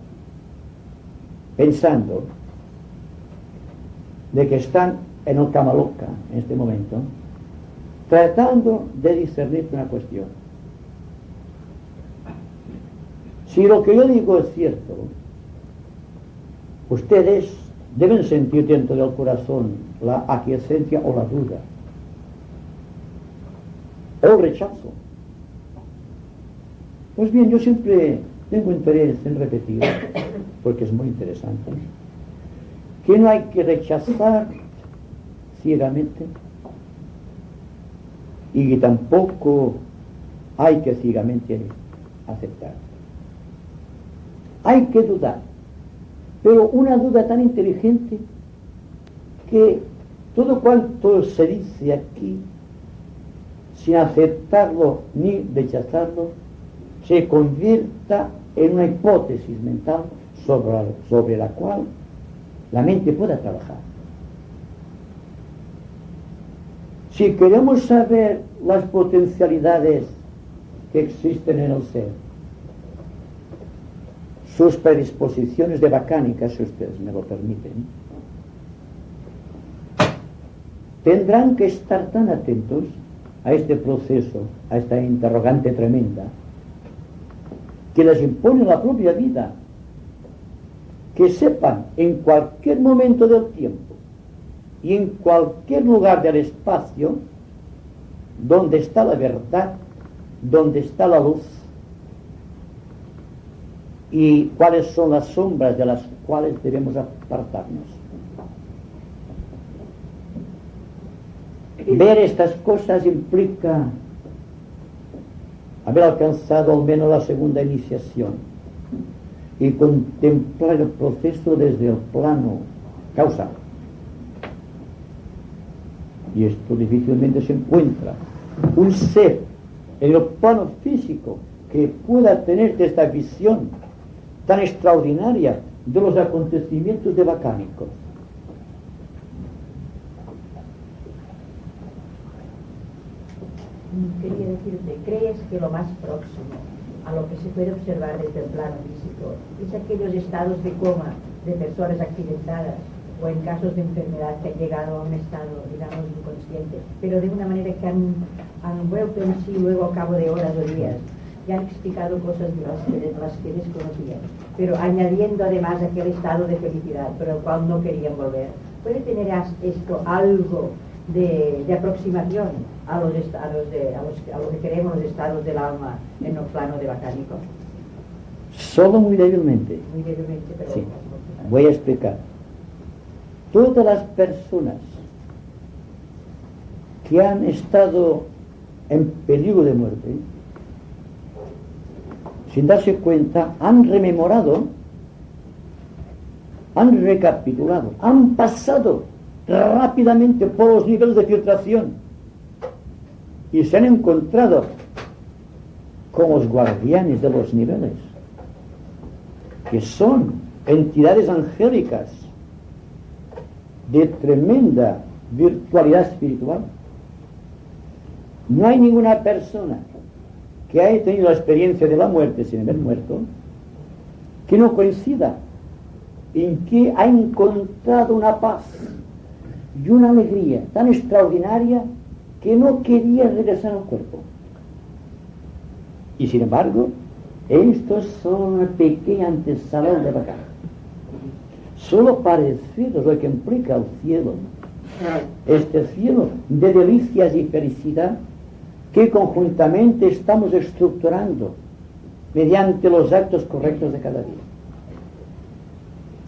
pensando de que están en el cama loca en este momento, tratando de discernir una cuestión. Si lo que yo digo es cierto, ustedes deben sentir dentro del corazón la aquiescencia o la duda, o el rechazo. Pues bien, yo siempre tengo interés en repetir, porque es muy interesante, que no hay que rechazar ciegamente y que tampoco hay que ciegamente aceptar. Hay que dudar, pero una duda tan inteligente que todo cuanto se dice aquí, sin aceptarlo ni rechazarlo, se convierta en una hipótesis mental sobre la cual la mente pueda trabajar. Si queremos saber las potencialidades que existen en el ser, sus predisposiciones de bacánica, si ustedes me lo permiten, tendrán que estar tan atentos a este proceso, a esta interrogante tremenda, que les impone la propia vida, que sepan en cualquier momento del tiempo y en cualquier lugar del espacio dónde está la verdad, dónde está la luz y cuáles son las sombras de las cuales debemos apartarnos. Ver estas cosas implica haber alcanzado al menos la segunda iniciación y contemplar el proceso desde el plano causal. Y esto difícilmente se encuentra un ser en el plano físico que pueda tener esta visión tan extraordinaria de los acontecimientos de bacánicos. Quería decirte, ¿crees que lo más próximo a lo que se puede observar desde el plano físico es aquellos estados de coma de personas accidentadas o en casos de enfermedad que han llegado a un estado, digamos, inconsciente, pero de una manera que han vuelto en sí luego a cabo de horas o días y han explicado cosas de las que desconocían, pero añadiendo además aquel estado de felicidad por el cual no querían volver? ¿Puede tener esto algo de aproximación a lo que queremos los estados del alma en el plano de bacánico? Solo muy débilmente. Muy débilmente, pero sí. Voy a explicar. Todas las personas que han estado en peligro de muerte, sin darse cuenta, han rememorado, han recapitulado, han pasado rápidamente por los niveles de filtración y se han encontrado con los guardianes de los niveles, que son entidades angélicas de tremenda virtualidad espiritual. No hay ninguna persona que haya tenido la experiencia de la muerte sin haber muerto que no coincida en que ha encontrado una paz y una alegría tan extraordinaria que no quería regresar al cuerpo. Y sin embargo, estos son una pequeña antesala de bacán. Solo parecidos lo que implica el cielo, este cielo de delicias y felicidad que conjuntamente estamos estructurando mediante los actos correctos de cada día.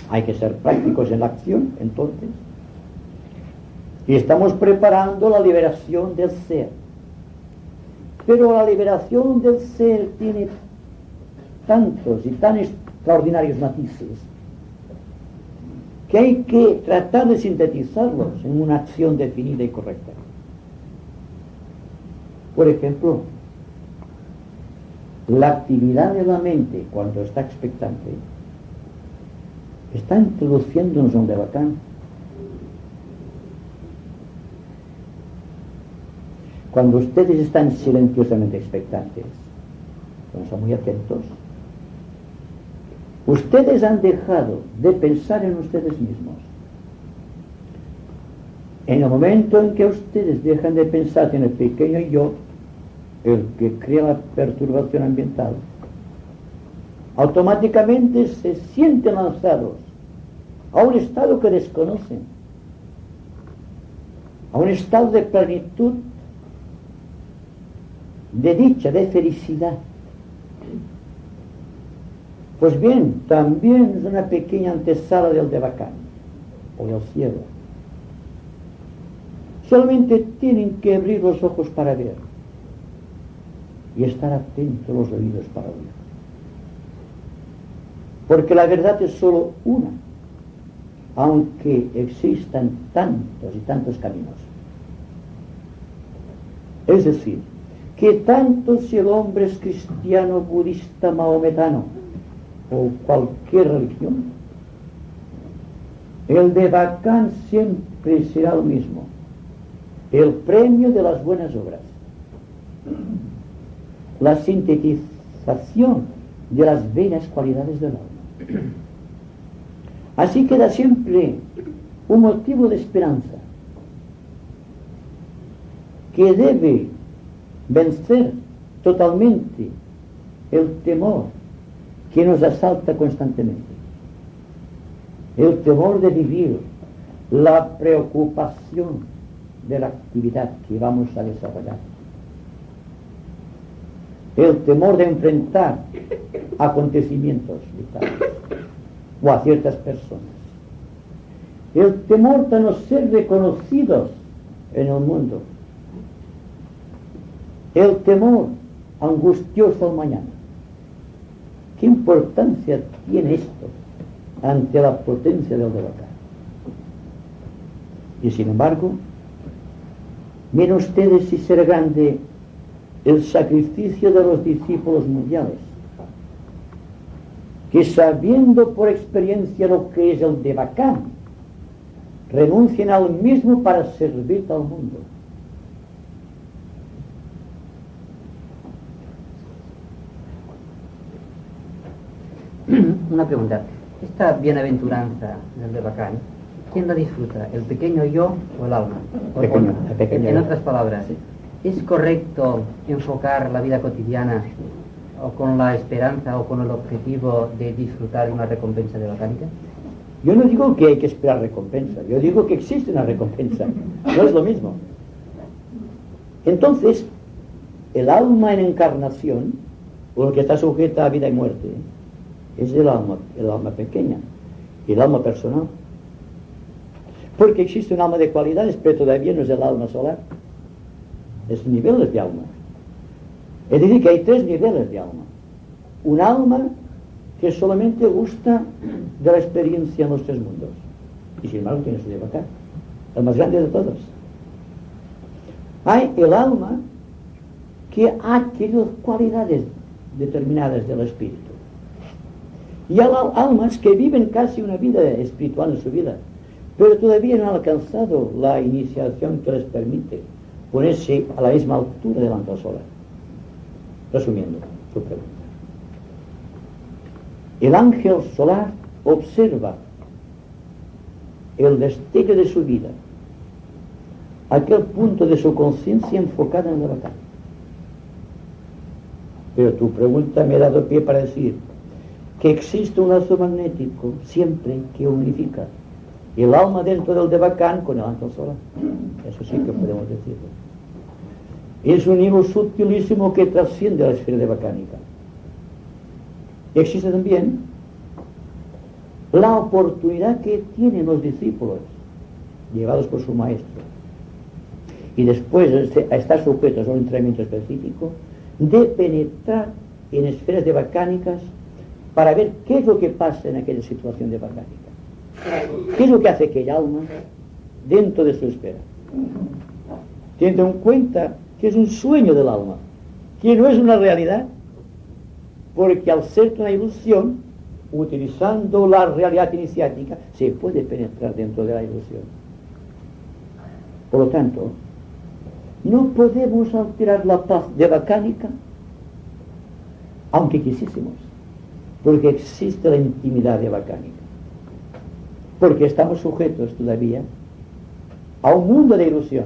Hay que ser prácticos en la acción, entonces, y estamos preparando la liberación del ser. Pero la liberación del ser tiene tantos y tan extraordinarios matices que hay que tratar de sintetizarlos en una acción definida y correcta. Por ejemplo, la actividad de la mente cuando está expectante está introduciéndonos donde bacán. Cuando ustedes están silenciosamente expectantes, cuando son muy atentos, ustedes han dejado de pensar en ustedes mismos. En el momento en que ustedes dejan de pensar en el pequeño yo, el que crea la perturbación ambiental, automáticamente se sienten lanzados a un estado que desconocen, a un estado de plenitud, de dicha, de felicidad. Pues bien, también es una pequeña antesala del Devacán o del cielo. Solamente tienen que abrir los ojos para ver y estar atentos los oídos para oír. Porque la verdad es solo una, aunque existan tantos y tantos caminos. Es decir, que tanto si el hombre es cristiano, budista, maometano o cualquier religión, el Devacán siempre será lo mismo, el premio de las buenas obras, la sintetización de las bellas cualidades del alma. Así queda siempre un motivo de esperanza que debe vencer totalmente el temor que nos asalta constantemente, el temor de vivir, la preocupación de la actividad que vamos a desarrollar, el temor de enfrentar acontecimientos vitales o a ciertas personas, el temor de no ser reconocidos en el mundo, el temor angustioso al mañana. ¿Qué importancia tiene esto ante la potencia del Devacán? Y sin embargo, miren ustedes si será grande el sacrificio de los discípulos mundiales, que sabiendo por experiencia lo que es el Devacán, renuncian al mismo para servir al mundo. Una pregunta. Esta bienaventuranza del Devacán, ¿quién la disfruta? ¿El pequeño yo o el alma? En otras palabras, ¿es correcto enfocar la vida cotidiana o con la esperanza o con el objetivo de disfrutar de una recompensa devacánica? Yo no digo que hay que esperar recompensa, yo digo que existe una recompensa, no es lo mismo. Entonces, el alma en encarnación, o el que está sujeta a vida y muerte, es el alma pequeña, el alma personal. Porque existe un alma de cualidades, pero todavía no es el alma solar. Es niveles de alma. Es decir, que hay 3 niveles de alma. Un alma que solamente gusta de la experiencia en los 3 mundos. Y sin embargo tiene su Devacán, el más grande de todos. Hay el alma que ha adquirido cualidades determinadas del espíritu. Y hay almas que viven casi una vida espiritual en su vida, pero todavía no han alcanzado la iniciación que les permite ponerse a la misma altura del ángel solar. Resumiendo su pregunta, el ángel solar observa el destello de su vida, aquel punto de su conciencia enfocada en la batalla. Pero tu pregunta me ha dado pie para decir que existe un lazo magnético siempre que unifica el alma dentro del Devacán con el ángel solar. Eso sí que podemos decirlo. Es un hilo sutilísimo que trasciende a la esfera devacánica. Existe también la oportunidad que tienen los discípulos llevados por su maestro y después a estar sujetos a un entrenamiento específico de penetrar en esferas devacánicas para ver qué es lo que pasa en aquella situación devacánica. ¿Qué es lo que hace que el alma, dentro de su esfera, teniendo en cuenta que es un sueño del alma, que no es una realidad? Porque al ser una ilusión, utilizando la realidad iniciática, se puede penetrar dentro de la ilusión. Por lo tanto, no podemos alterar la paz devacánica, aunque quisiésemos, porque existe la intimidad devacánica. Porque estamos sujetos todavía a un mundo de ilusión.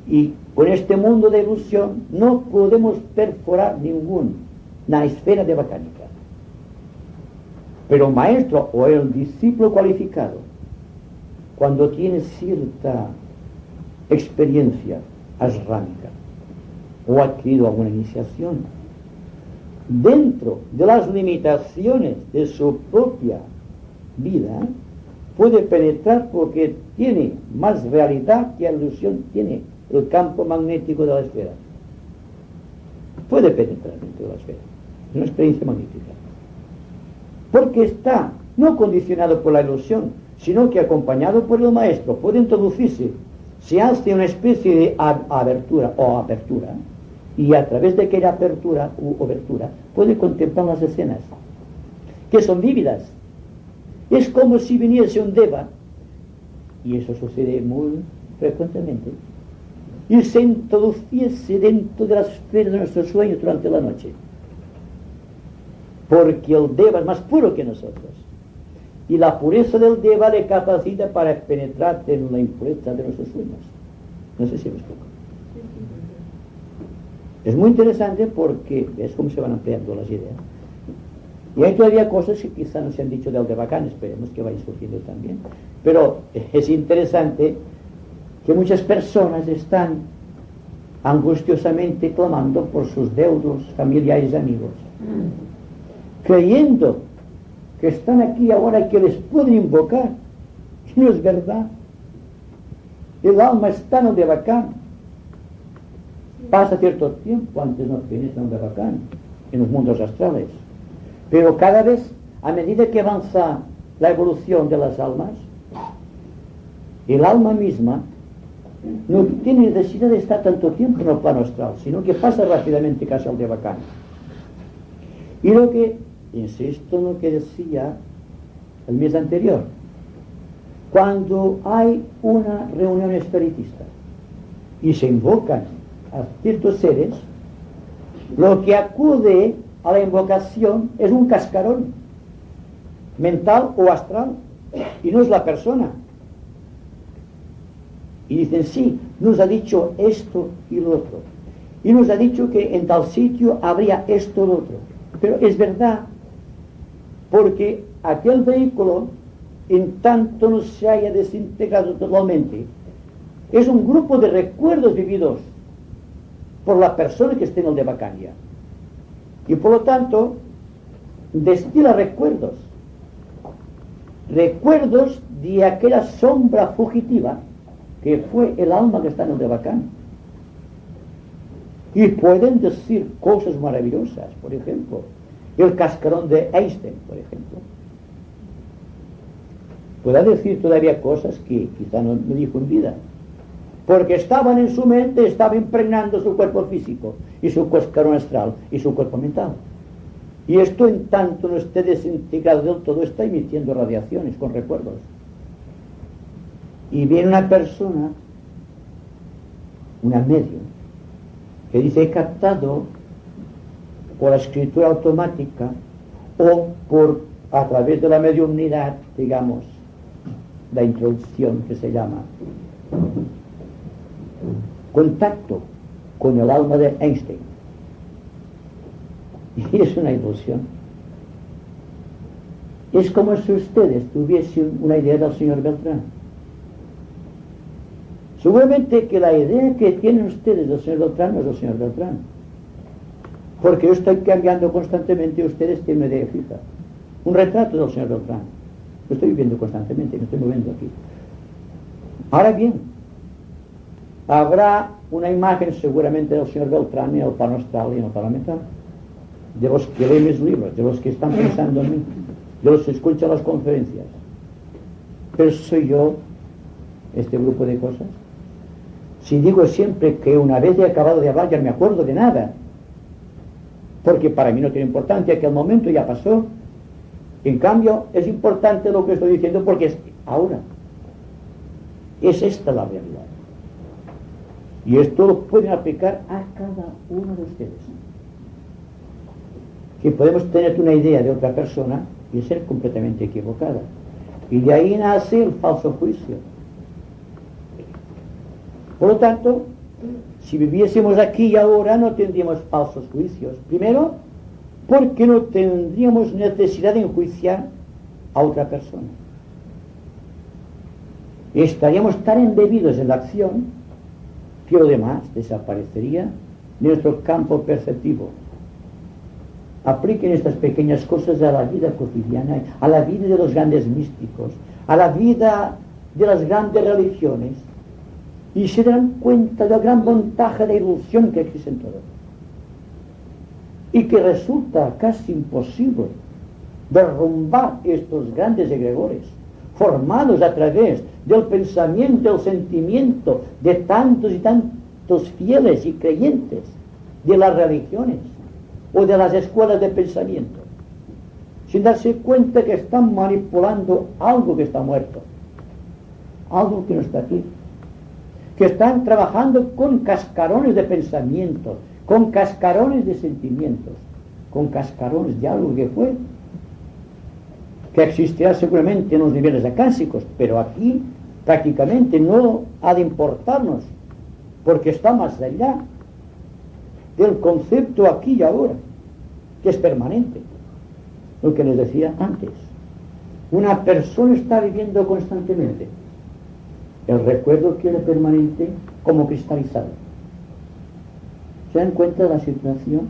Y con este mundo de ilusión no podemos perforar ninguna esfera devacánica. Pero el maestro o el discípulo cualificado, cuando tiene cierta experiencia asrámica o ha adquirido alguna iniciación, dentro de las limitaciones de su propia vida, puede penetrar porque tiene más realidad que la ilusión tiene el campo magnético de la esfera. Puede penetrar dentro de la esfera. Es una experiencia magnética. Porque está no condicionado por la ilusión, sino que acompañado por el maestro, puede introducirse. Se hace una especie de abertura, y a través de aquella apertura u obertura puede contemplar las escenas, que son vívidas. Es como si viniese un deva, y eso sucede muy frecuentemente, y se introduciese dentro de las esferas de nuestros sueños durante la noche. Porque el deva es más puro que nosotros. Y la pureza del deva le capacita para penetrar en la impureza de nuestros sueños. No sé si me explico. Es muy interesante porque ves cómo se van ampliando las ideas. Y hay todavía cosas que quizá no se han dicho del Devacán, esperemos que vayan surgiendo también. Pero es interesante que muchas personas están angustiosamente clamando por sus deudos familiares y amigos, creyendo que están aquí ahora y que les pueden invocar. Y no es verdad. El alma está en el Devacán. Pasa cierto tiempo antes no penetra en el Devacán, en los mundos astrales. Pero cada vez, a medida que avanza la evolución de las almas, el alma misma no tiene necesidad de estar tanto tiempo en el plano astral, sino que pasa rápidamente casi al Devacán. Y lo que, insisto en lo que decía el mes anterior, cuando hay una reunión espiritista y se invocan a ciertos seres, lo que acude a la invocación es un cascarón mental o astral, y no es la persona. Y dicen, sí, nos ha dicho esto y lo otro, y nos ha dicho que en tal sitio habría esto y lo otro. Pero es verdad, porque aquel vehículo, en tanto no se haya desintegrado totalmente, es un grupo de recuerdos vividos por la persona que esté en el Devacán. Y por lo tanto, destila recuerdos de aquella sombra fugitiva que fue el alma que está en el Devacán. Y pueden decir cosas maravillosas, por ejemplo, el cascarón de Einstein, por ejemplo. Puede decir todavía cosas que quizá no dijo en vida, porque estaban en su mente, estaba impregnando su cuerpo físico y su cascarón astral y su cuerpo mental. Y esto, en tanto no esté desintegrado del todo, está emitiendo radiaciones con recuerdos. Y viene una persona, una medium, que dice, he captado por la escritura automática o a través de la mediumnidad, digamos, la introducción que se llama contacto con el alma de Einstein. Y es una ilusión. Es como si ustedes tuviesen una idea del señor Beltrán. Seguramente que la idea que tienen ustedes del señor Beltrán no es del señor Beltrán, porque yo estoy cambiando constantemente y ustedes tienen una idea fija. Un retrato del señor Beltrán lo estoy viviendo constantemente, me estoy moviendo aquí. Ahora bien, habrá una imagen seguramente del señor Beltrán en el plano astral y en el plano mental, de los que leen mis libros, de los que están pensando en mí. yo los escucho en las conferencias, pero soy yo este grupo de cosas. Si digo siempre que una vez he acabado de hablar ya no me acuerdo de nada, porque para mí no tiene importancia, que el momento ya pasó. En cambio es importante lo que estoy diciendo porque es ahora. Es esta la realidad. Y esto lo pueden aplicar a cada uno de ustedes. Que podemos tener una idea de otra persona y ser completamente equivocada. Y de ahí nace el falso juicio. Por lo tanto, si viviésemos aquí y ahora no tendríamos falsos juicios. Primero, porque no tendríamos necesidad de enjuiciar a otra persona. Estaríamos tan embebidos en la acción que lo demás desaparecería de nuestro campo perceptivo. Apliquen estas pequeñas cosas a la vida cotidiana, a la vida de los grandes místicos, a la vida de las grandes religiones, y se darán cuenta de la gran ventaja de ilusión que existe en todo. Y que resulta casi imposible derrumbar estos grandes egregores, formados a través del pensamiento, del sentimiento de tantos y tantos fieles y creyentes de las religiones o de las escuelas de pensamiento, sin darse cuenta que están manipulando algo que está muerto, algo que no está aquí, que están trabajando con cascarones de pensamiento, con cascarones de sentimientos, con cascarones de algo que fue, que existirá seguramente en los niveles acásicos, pero aquí prácticamente no ha de importarnos, porque está más allá del concepto aquí y ahora, que es permanente. Lo que les decía antes, una persona está viviendo constantemente el recuerdo que era permanente como cristalizado. ¿Se dan cuenta de la situación?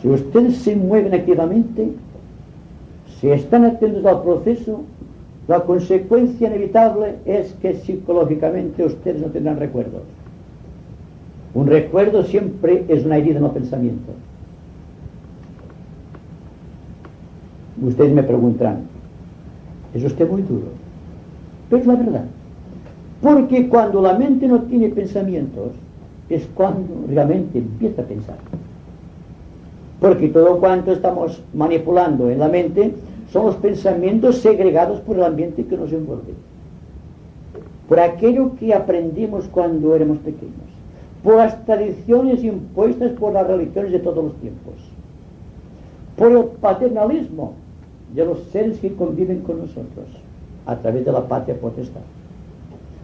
Si ustedes se mueven activamente, si están atentos al proceso, la consecuencia inevitable es que psicológicamente ustedes no tendrán recuerdos. Un recuerdo siempre es una herida en el pensamiento. Ustedes me preguntarán, ¿es usted muy duro? Pero es la verdad. Porque cuando la mente no tiene pensamientos, es cuando realmente empieza a pensar. Porque todo cuanto estamos manipulando en la mente son los pensamientos segregados por el ambiente que nos envuelve, por aquello que aprendimos cuando éramos pequeños, por las tradiciones impuestas por las religiones de todos los tiempos, por el paternalismo de los seres que conviven con nosotros a través de la patria potestad,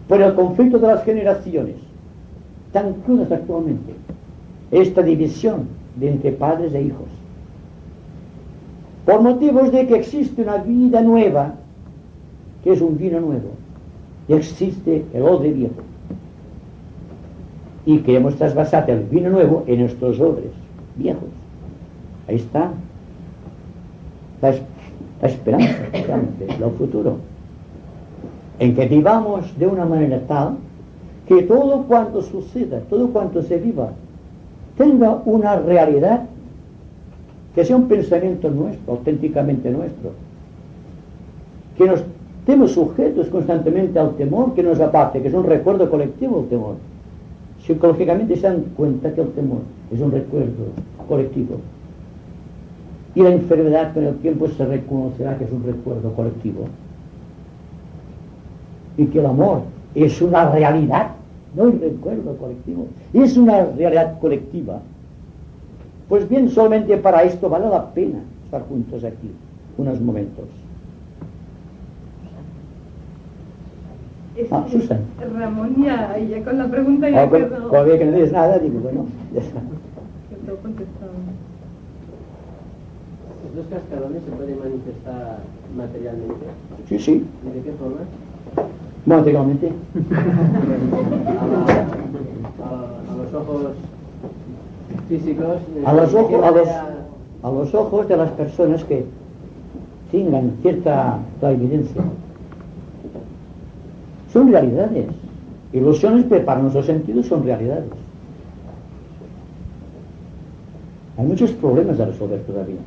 por el conflicto de las generaciones tan crudas actualmente, esta división de entre padres e hijos, por motivos de que existe una vida nueva, que es un vino nuevo, y existe el odre viejo, y queremos trasvasar el vino nuevo en nuestros odres viejos. Ahí está la esperanza, el futuro, en que vivamos de una manera tal que todo cuanto suceda, todo cuanto se viva, tenga una realidad, que sea un pensamiento nuestro, auténticamente nuestro, que nos estemos sujetos constantemente al temor que nos aparte, que es un recuerdo colectivo el temor. Psicológicamente se dan cuenta que el temor es un recuerdo colectivo, y la enfermedad con el tiempo se reconocerá que es un recuerdo colectivo, y que el amor es una realidad, no un recuerdo colectivo, es una realidad colectiva. Pues bien, solamente para esto vale la pena estar juntos aquí unos momentos. Susan. Ramón, ya con la pregunta ya quedó. Cuando ve que no dices nada, digo, bueno, ya está. Quedó contestado. ¿Los cascarones se pueden manifestar materialmente? Sí, sí. ¿Y de qué forma? Materialmente. A los ojos físicos. A los ojos de las personas que tengan cierta clarividencia. Son realidades. Ilusiones, pero para nuestros sentidos son realidades. Hay muchos problemas a resolver todavía.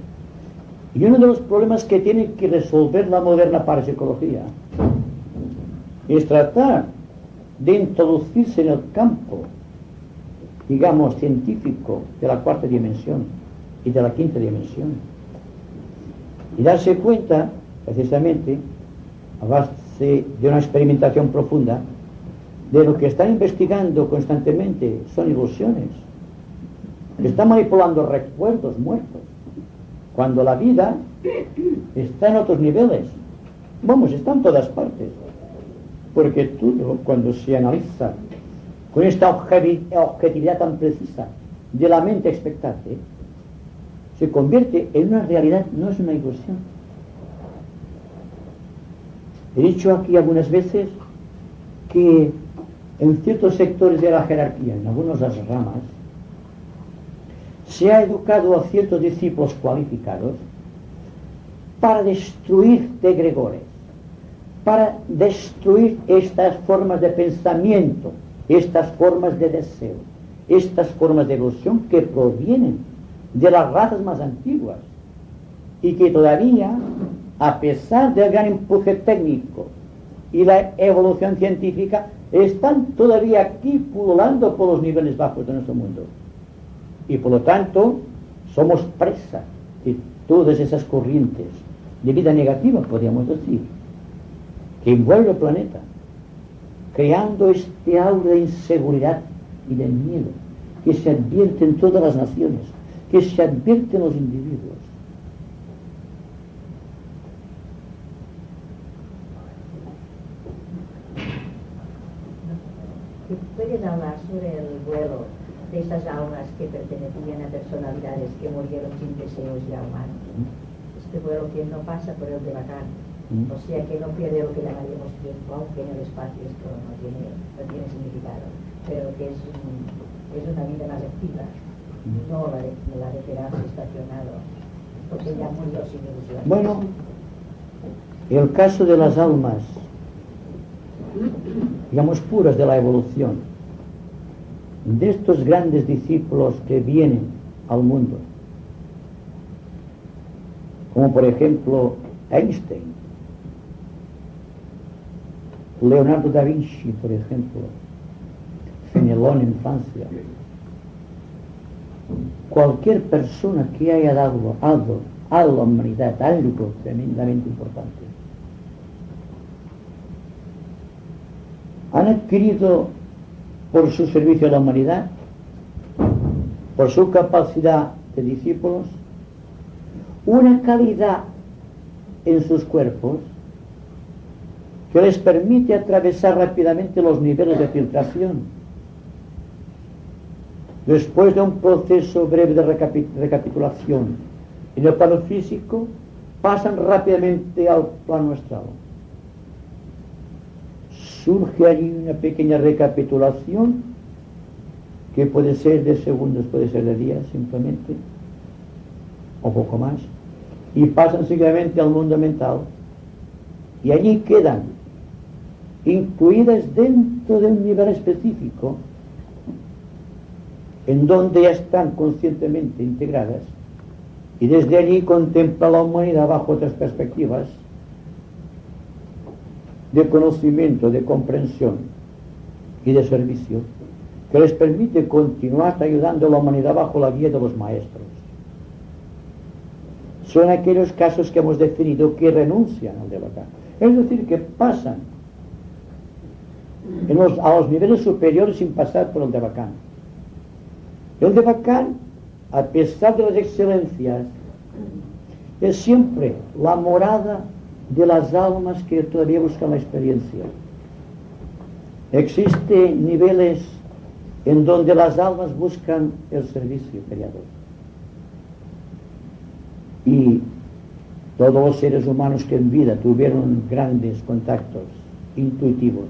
Y uno de los problemas que tiene que resolver la moderna parapsicología es tratar de introducirse en el campo, digamos, científico de la cuarta dimensión y de la quinta dimensión, y darse cuenta, precisamente, a base de una experimentación profunda, de lo que están investigando constantemente son ilusiones, que están manipulando recuerdos muertos, cuando la vida está en otros niveles. Vamos, está en todas partes, porque todo, cuando se analiza con esta objetividad tan precisa de la mente expectante, se convierte en una realidad, no es una ilusión. He dicho aquí algunas veces que en ciertos sectores de la jerarquía, en algunas de las ramas, se ha educado a ciertos discípulos cualificados para destruir egregores, para destruir estas formas de pensamiento, estas formas de deseo, estas formas de ilusión que provienen de las razas más antiguas y que todavía, a pesar del gran empuje técnico y la evolución científica, están todavía aquí pululando por los niveles bajos de nuestro mundo. Y por lo tanto, somos presa de todas esas corrientes de vida negativa, podríamos decir, que envuelve el planeta, creando este aura de inseguridad y de miedo que se advierte en todas las naciones, que se advierte en los individuos. ¿Puedes hablar sobre el vuelo de esas almas que pertenecían a personalidades que murieron sin deseos ya humanos? Este vuelo que no pasa por el de Bacán, o sea que no pierde lo que llamaríamos tiempo, aunque en el espacio esto no tiene significado, pero que es una vida más activa, no la de quedarse estacionado, porque ya murió sin ilusión. Bueno, el caso de las almas, digamos, puras de la evolución, de estos grandes discípulos que vienen al mundo, como por ejemplo Einstein, Leonardo da Vinci, por ejemplo, Fenelón en Francia, cualquier persona que haya dado algo a la humanidad, algo tremendamente importante, han adquirido por su servicio a la humanidad, por su capacidad de discípulos, una calidad en sus cuerpos que les permite atravesar rápidamente los niveles de filtración. Después de un proceso breve de recapitulación en el plano físico, pasan rápidamente al plano astral. Surge allí una pequeña recapitulación que puede ser de segundos, puede ser de días simplemente, o poco más, y pasan seguidamente al mundo mental, y allí quedan incluidas dentro de un nivel específico en donde ya están conscientemente integradas, y desde allí contempla la humanidad bajo otras perspectivas de conocimiento, de comprensión y de servicio, que les permite continuar ayudando a la humanidad bajo la guía de los maestros. Son aquellos casos que hemos definido que renuncian al Devacán, es decir, que pasan a los niveles superiores sin pasar por el Devacán. El Devacán, a pesar de las excelencias, es siempre la morada de las almas que todavía buscan la experiencia. Existen niveles en donde las almas buscan el servicio creador. Y todos los seres humanos que en vida tuvieron grandes contactos intuitivos,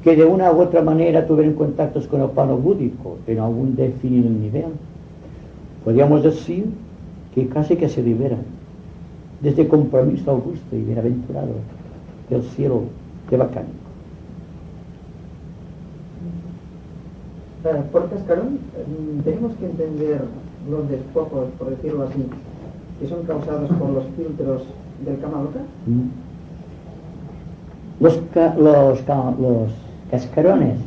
que de una u otra manera tuvieron contactos con el plano búdico en algún definido nivel, podríamos decir que casi que se liberan de este compromiso augusto y bienaventurado del cielo devacánico. Por Cascarón, tenemos que entender los despojos, por decirlo así, que son causados por los filtros del Kama Loka? Los cascarones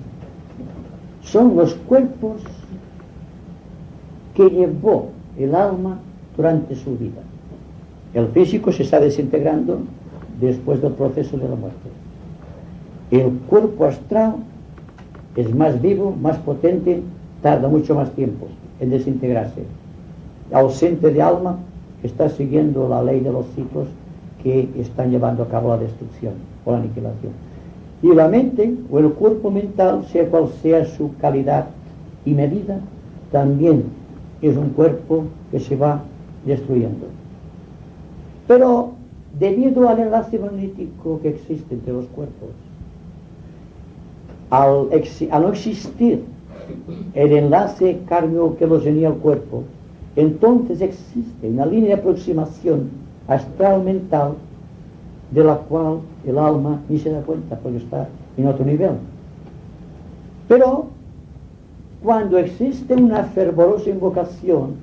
son los cuerpos que llevó el alma durante su vida. El físico se está desintegrando después del proceso de la muerte. El cuerpo astral es más vivo, más potente, tarda mucho más tiempo en desintegrarse. Ausente de alma, está siguiendo la ley de los ciclos que están llevando a cabo la destrucción o la aniquilación. Y la mente o el cuerpo mental, sea cual sea su calidad y medida, también es un cuerpo que se va destruyendo. Pero debido al enlace magnético que existe entre los cuerpos, al no existir el enlace kármico que los unía al cuerpo, entonces existe una línea de aproximación astral mental de la cual el alma ni se da cuenta porque está en otro nivel. Pero cuando existe una fervorosa invocación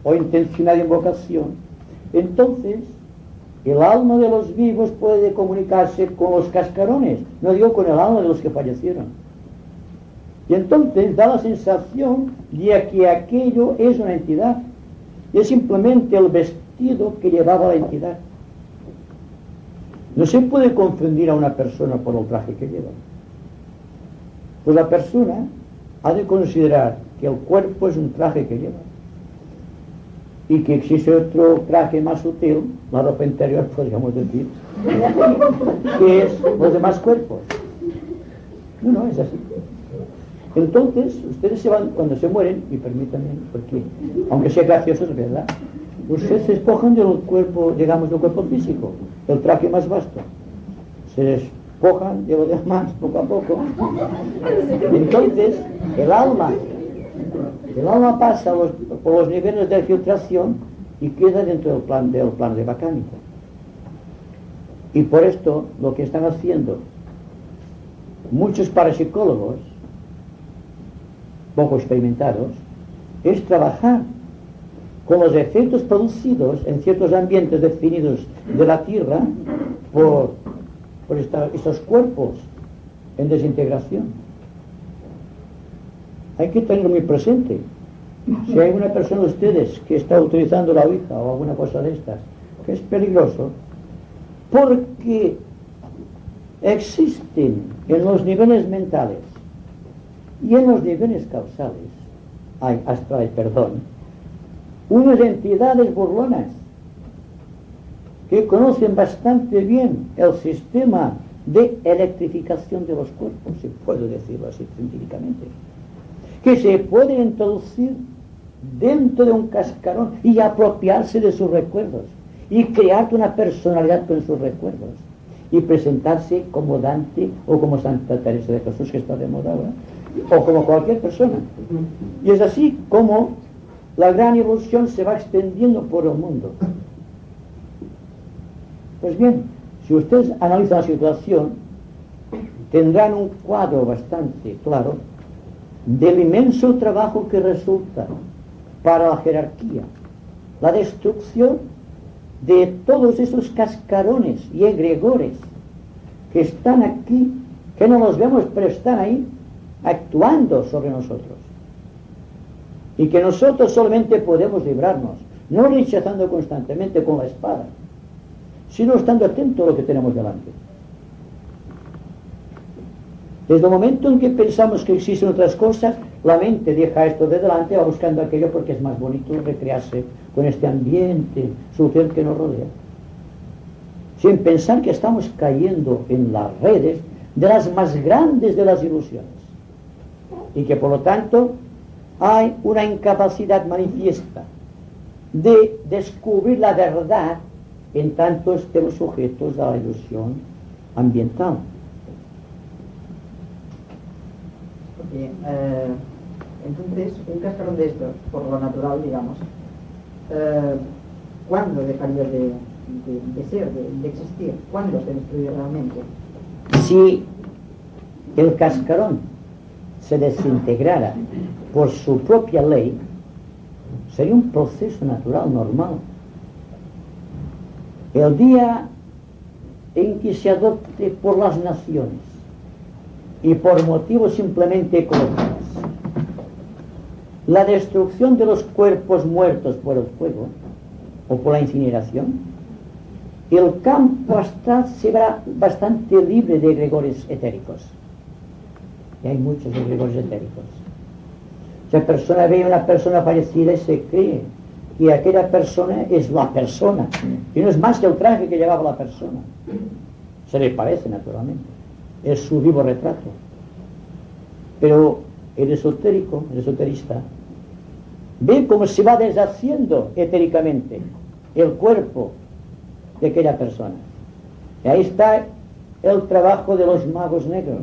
o intencionada invocación, entonces el alma de los vivos puede comunicarse con los cascarones, no digo con el alma de los que fallecieron. Y entonces da la sensación de que aquello es una entidad, y es simplemente el vestido que llevaba la entidad. No se puede confundir a una persona por el traje que lleva. Pues la persona ha de considerar que el cuerpo es un traje que lleva y que existe otro traje más sutil, la ropa interior, podríamos decir, que es los demás cuerpos. No, es así. Entonces, ustedes se van, cuando se mueren, y permítanme, porque aunque sea gracioso, es verdad, ustedes se despojan del cuerpo, digamos, del cuerpo físico, del traje más vasto. Se despojan de lo demás, poco a poco. Entonces, el alma pasa por los niveles de filtración y queda dentro del plan de bacánico. Y por esto, lo que están haciendo muchos parapsicólogos poco experimentados es trabajar con los efectos producidos en ciertos ambientes definidos de la Tierra por estos cuerpos en desintegración. Hay que tenerlo muy presente. Si hay una persona de ustedes que está utilizando la Ouija o alguna cosa de estas, que es peligroso, porque existen en los niveles mentales y en los niveles causales, astrales, unas entidades burlonas que conocen bastante bien el sistema de electrificación de los cuerpos, si puedo decirlo así científicamente, que se pueden introducir dentro de un cascarón y apropiarse de sus recuerdos y crear una personalidad con sus recuerdos y presentarse como Dante o como Santa Teresa de Jesús, que está de moda ahora, o como cualquier persona. Y es así como la gran evolución se va extendiendo por el mundo. Pues bien, si ustedes analizan la situación, tendrán un cuadro bastante claro del inmenso trabajo que resulta para la jerarquía, la destrucción de todos esos cascarones y egregores que están aquí, que no los vemos, pero están ahí, actuando sobre nosotros. Y que nosotros solamente podemos librarnos, no rechazando constantemente con la espada, sino estando atentos a lo que tenemos delante. Desde el momento en que pensamos que existen otras cosas, la mente deja esto de delante, va buscando aquello porque es más bonito recrearse con este ambiente social que nos rodea, sin pensar que estamos cayendo en las redes de las más grandes de las ilusiones y que por lo tanto hay una incapacidad manifiesta de descubrir la verdad en tanto estemos sujetos a la ilusión ambiental. Okay. Entonces, un cascarón de estos, por lo natural, digamos, ¿cuándo dejaría de ser, de existir? ¿Cuándo se destruye realmente? Si el cascarón se desintegrara por su propia ley, sería un proceso natural, normal, El día en que se adopte por las naciones y por motivos simplemente ecológicos la destrucción de los cuerpos muertos por el fuego o por la incineración, el campo astral se verá bastante libre de egregores etéricos. Y hay muchos egregores etéricos. Si la persona ve a una persona fallecida y se cree que aquella persona es la persona, y no es más que el traje que llevaba la persona. Se le parece, naturalmente. Es su vivo retrato. Pero el esotérico, el esoterista, ve cómo se va deshaciendo etéricamente el cuerpo de aquella persona. Y ahí está el trabajo de los magos negros,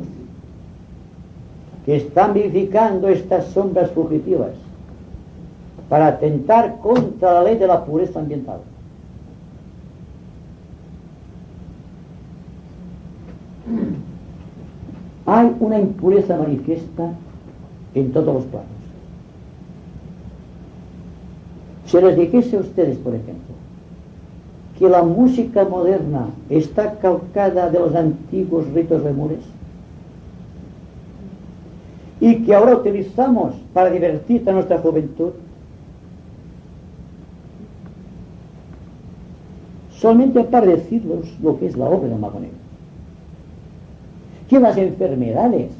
que están vivificando estas sombras fugitivas para atentar contra la ley de la pureza ambiental. Hay una impureza manifiesta en todos los planos. Si les dijese a ustedes, por ejemplo, que la música moderna está calcada de los antiguos ritos lemures y que ahora utilizamos para divertir a nuestra juventud, solamente para decirles lo que es la obra del mago negro, que las enfermedades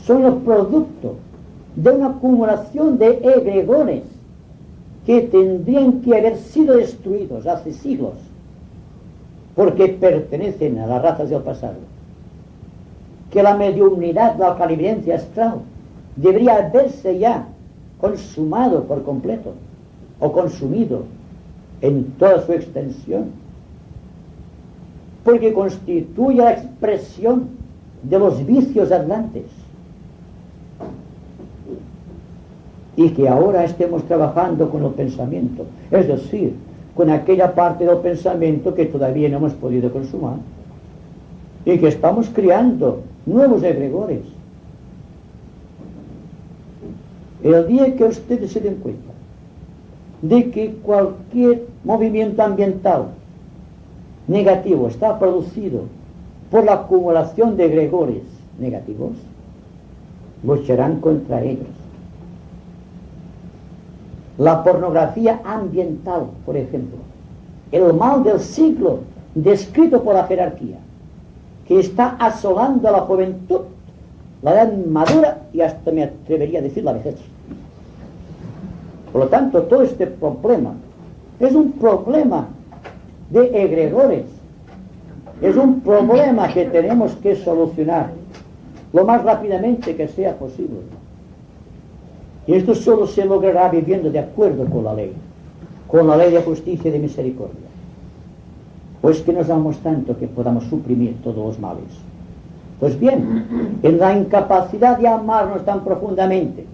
son el producto de una acumulación de egregores que tendrían que haber sido destruidos hace siglos porque pertenecen a las razas del pasado, que la mediunidad, la clarividencia astral debería haberse ya consumado por completo o consumido en toda su extensión, porque constituye la expresión de los vicios atlantes. Y que ahora estemos trabajando con el pensamiento, es decir, con aquella parte del pensamiento que todavía no hemos podido consumar, y que estamos creando nuevos egregores. El día que ustedes se den cuenta de que cualquier movimiento ambiental negativo está producido por la acumulación de egregores negativos, lucharán contra ellos. La pornografía ambiental, por ejemplo, el mal del siglo descrito por la jerarquía, que está asolando a la juventud, la edad madura y hasta me atrevería a decir la vejez. Por lo tanto, todo este problema es un problema de egregores, es un problema que tenemos que solucionar lo más rápidamente que sea posible. Y esto solo se logrará viviendo de acuerdo con la ley de justicia y de misericordia. Pues que nos amamos tanto que podamos suprimir todos los males. Pues bien, en la incapacidad de amarnos tan profundamente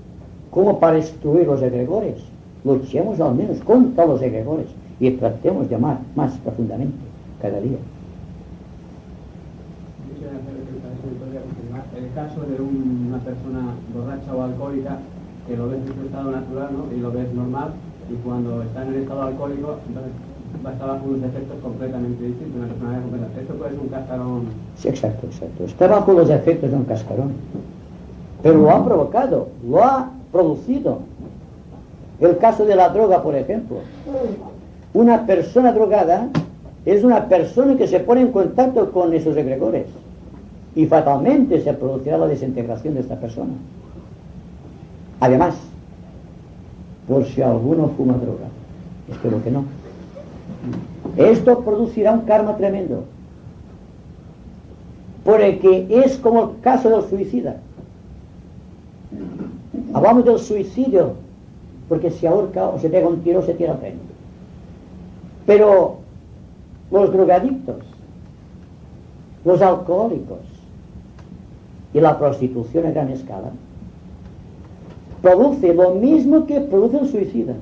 como para destruir los egregores, luchemos al menos contra los egregores y tratemos de amar más profundamente cada día. El caso de una persona borracha o alcohólica, que lo ves en su estado natural, ¿no? Y lo ves normal, y cuando está en el estado alcohólico, entonces va a estar bajo unos efectos completamente distintos, una personalidad completa. Esto puede ser un cascarón. Sí, exacto. Está bajo los efectos de un cascarón, pero lo ha provocado, lo ha producido. El caso de la droga, por ejemplo. Una persona drogada es una persona que se pone en contacto con esos egregores y fatalmente se producirá la desintegración de esta persona. Además, por si alguno fuma droga, espero que no, esto producirá un karma tremendo, porque es como el caso del suicida. Hablamos del suicidio porque se ahorca o se pega un tiro o se tira al tren, pero los drogadictos, los alcohólicos y la prostitución a gran escala produce lo mismo que produce el suicida,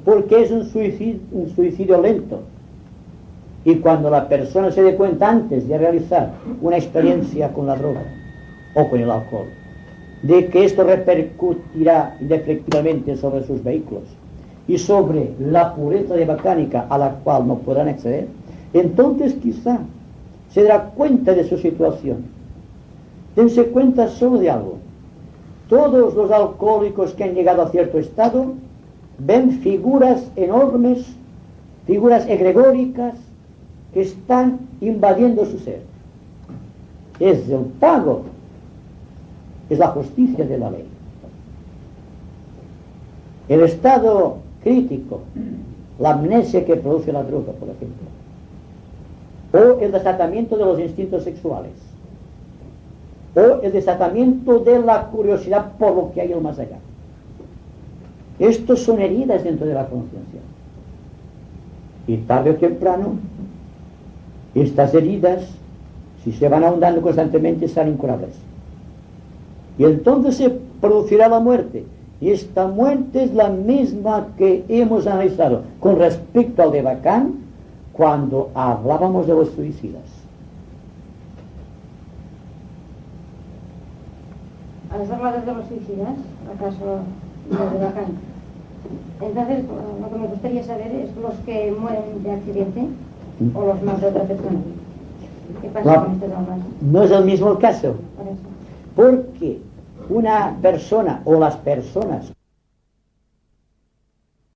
porque es un suicidio lento. Y cuando la persona se dé cuenta antes de realizar una experiencia con la droga o con el alcohol, de que esto repercutirá indefectiblemente sobre sus vehículos y sobre la pureza de Bacánica a la cual no podrán acceder, entonces quizá se dará cuenta de su situación. Dense cuenta solo de algo. Todos los alcohólicos que han llegado a cierto estado ven figuras enormes, figuras egregóricas que están invadiendo su ser. Es el pago, es la justicia de la ley. El estado crítico, la amnesia que produce la droga, por ejemplo, o el desatamiento de los instintos sexuales, o el desatamiento de la curiosidad por lo que hay el más allá. Estos son heridas dentro de la conciencia. Y tarde o temprano, estas heridas, si se van ahondando constantemente, serán incurables. Y entonces se producirá la muerte. Y esta muerte es la misma que hemos analizado con respecto al de Bacán cuando hablábamos de los suicidas. ¿Has hablado de los suicidas? ¿Acaso los de Bacán? Entonces, lo que me gustaría saber es los que mueren de accidente o los más de otra persona. ¿Qué pasa con estas almas? No es el mismo el caso. Por eso. Porque una persona o las personas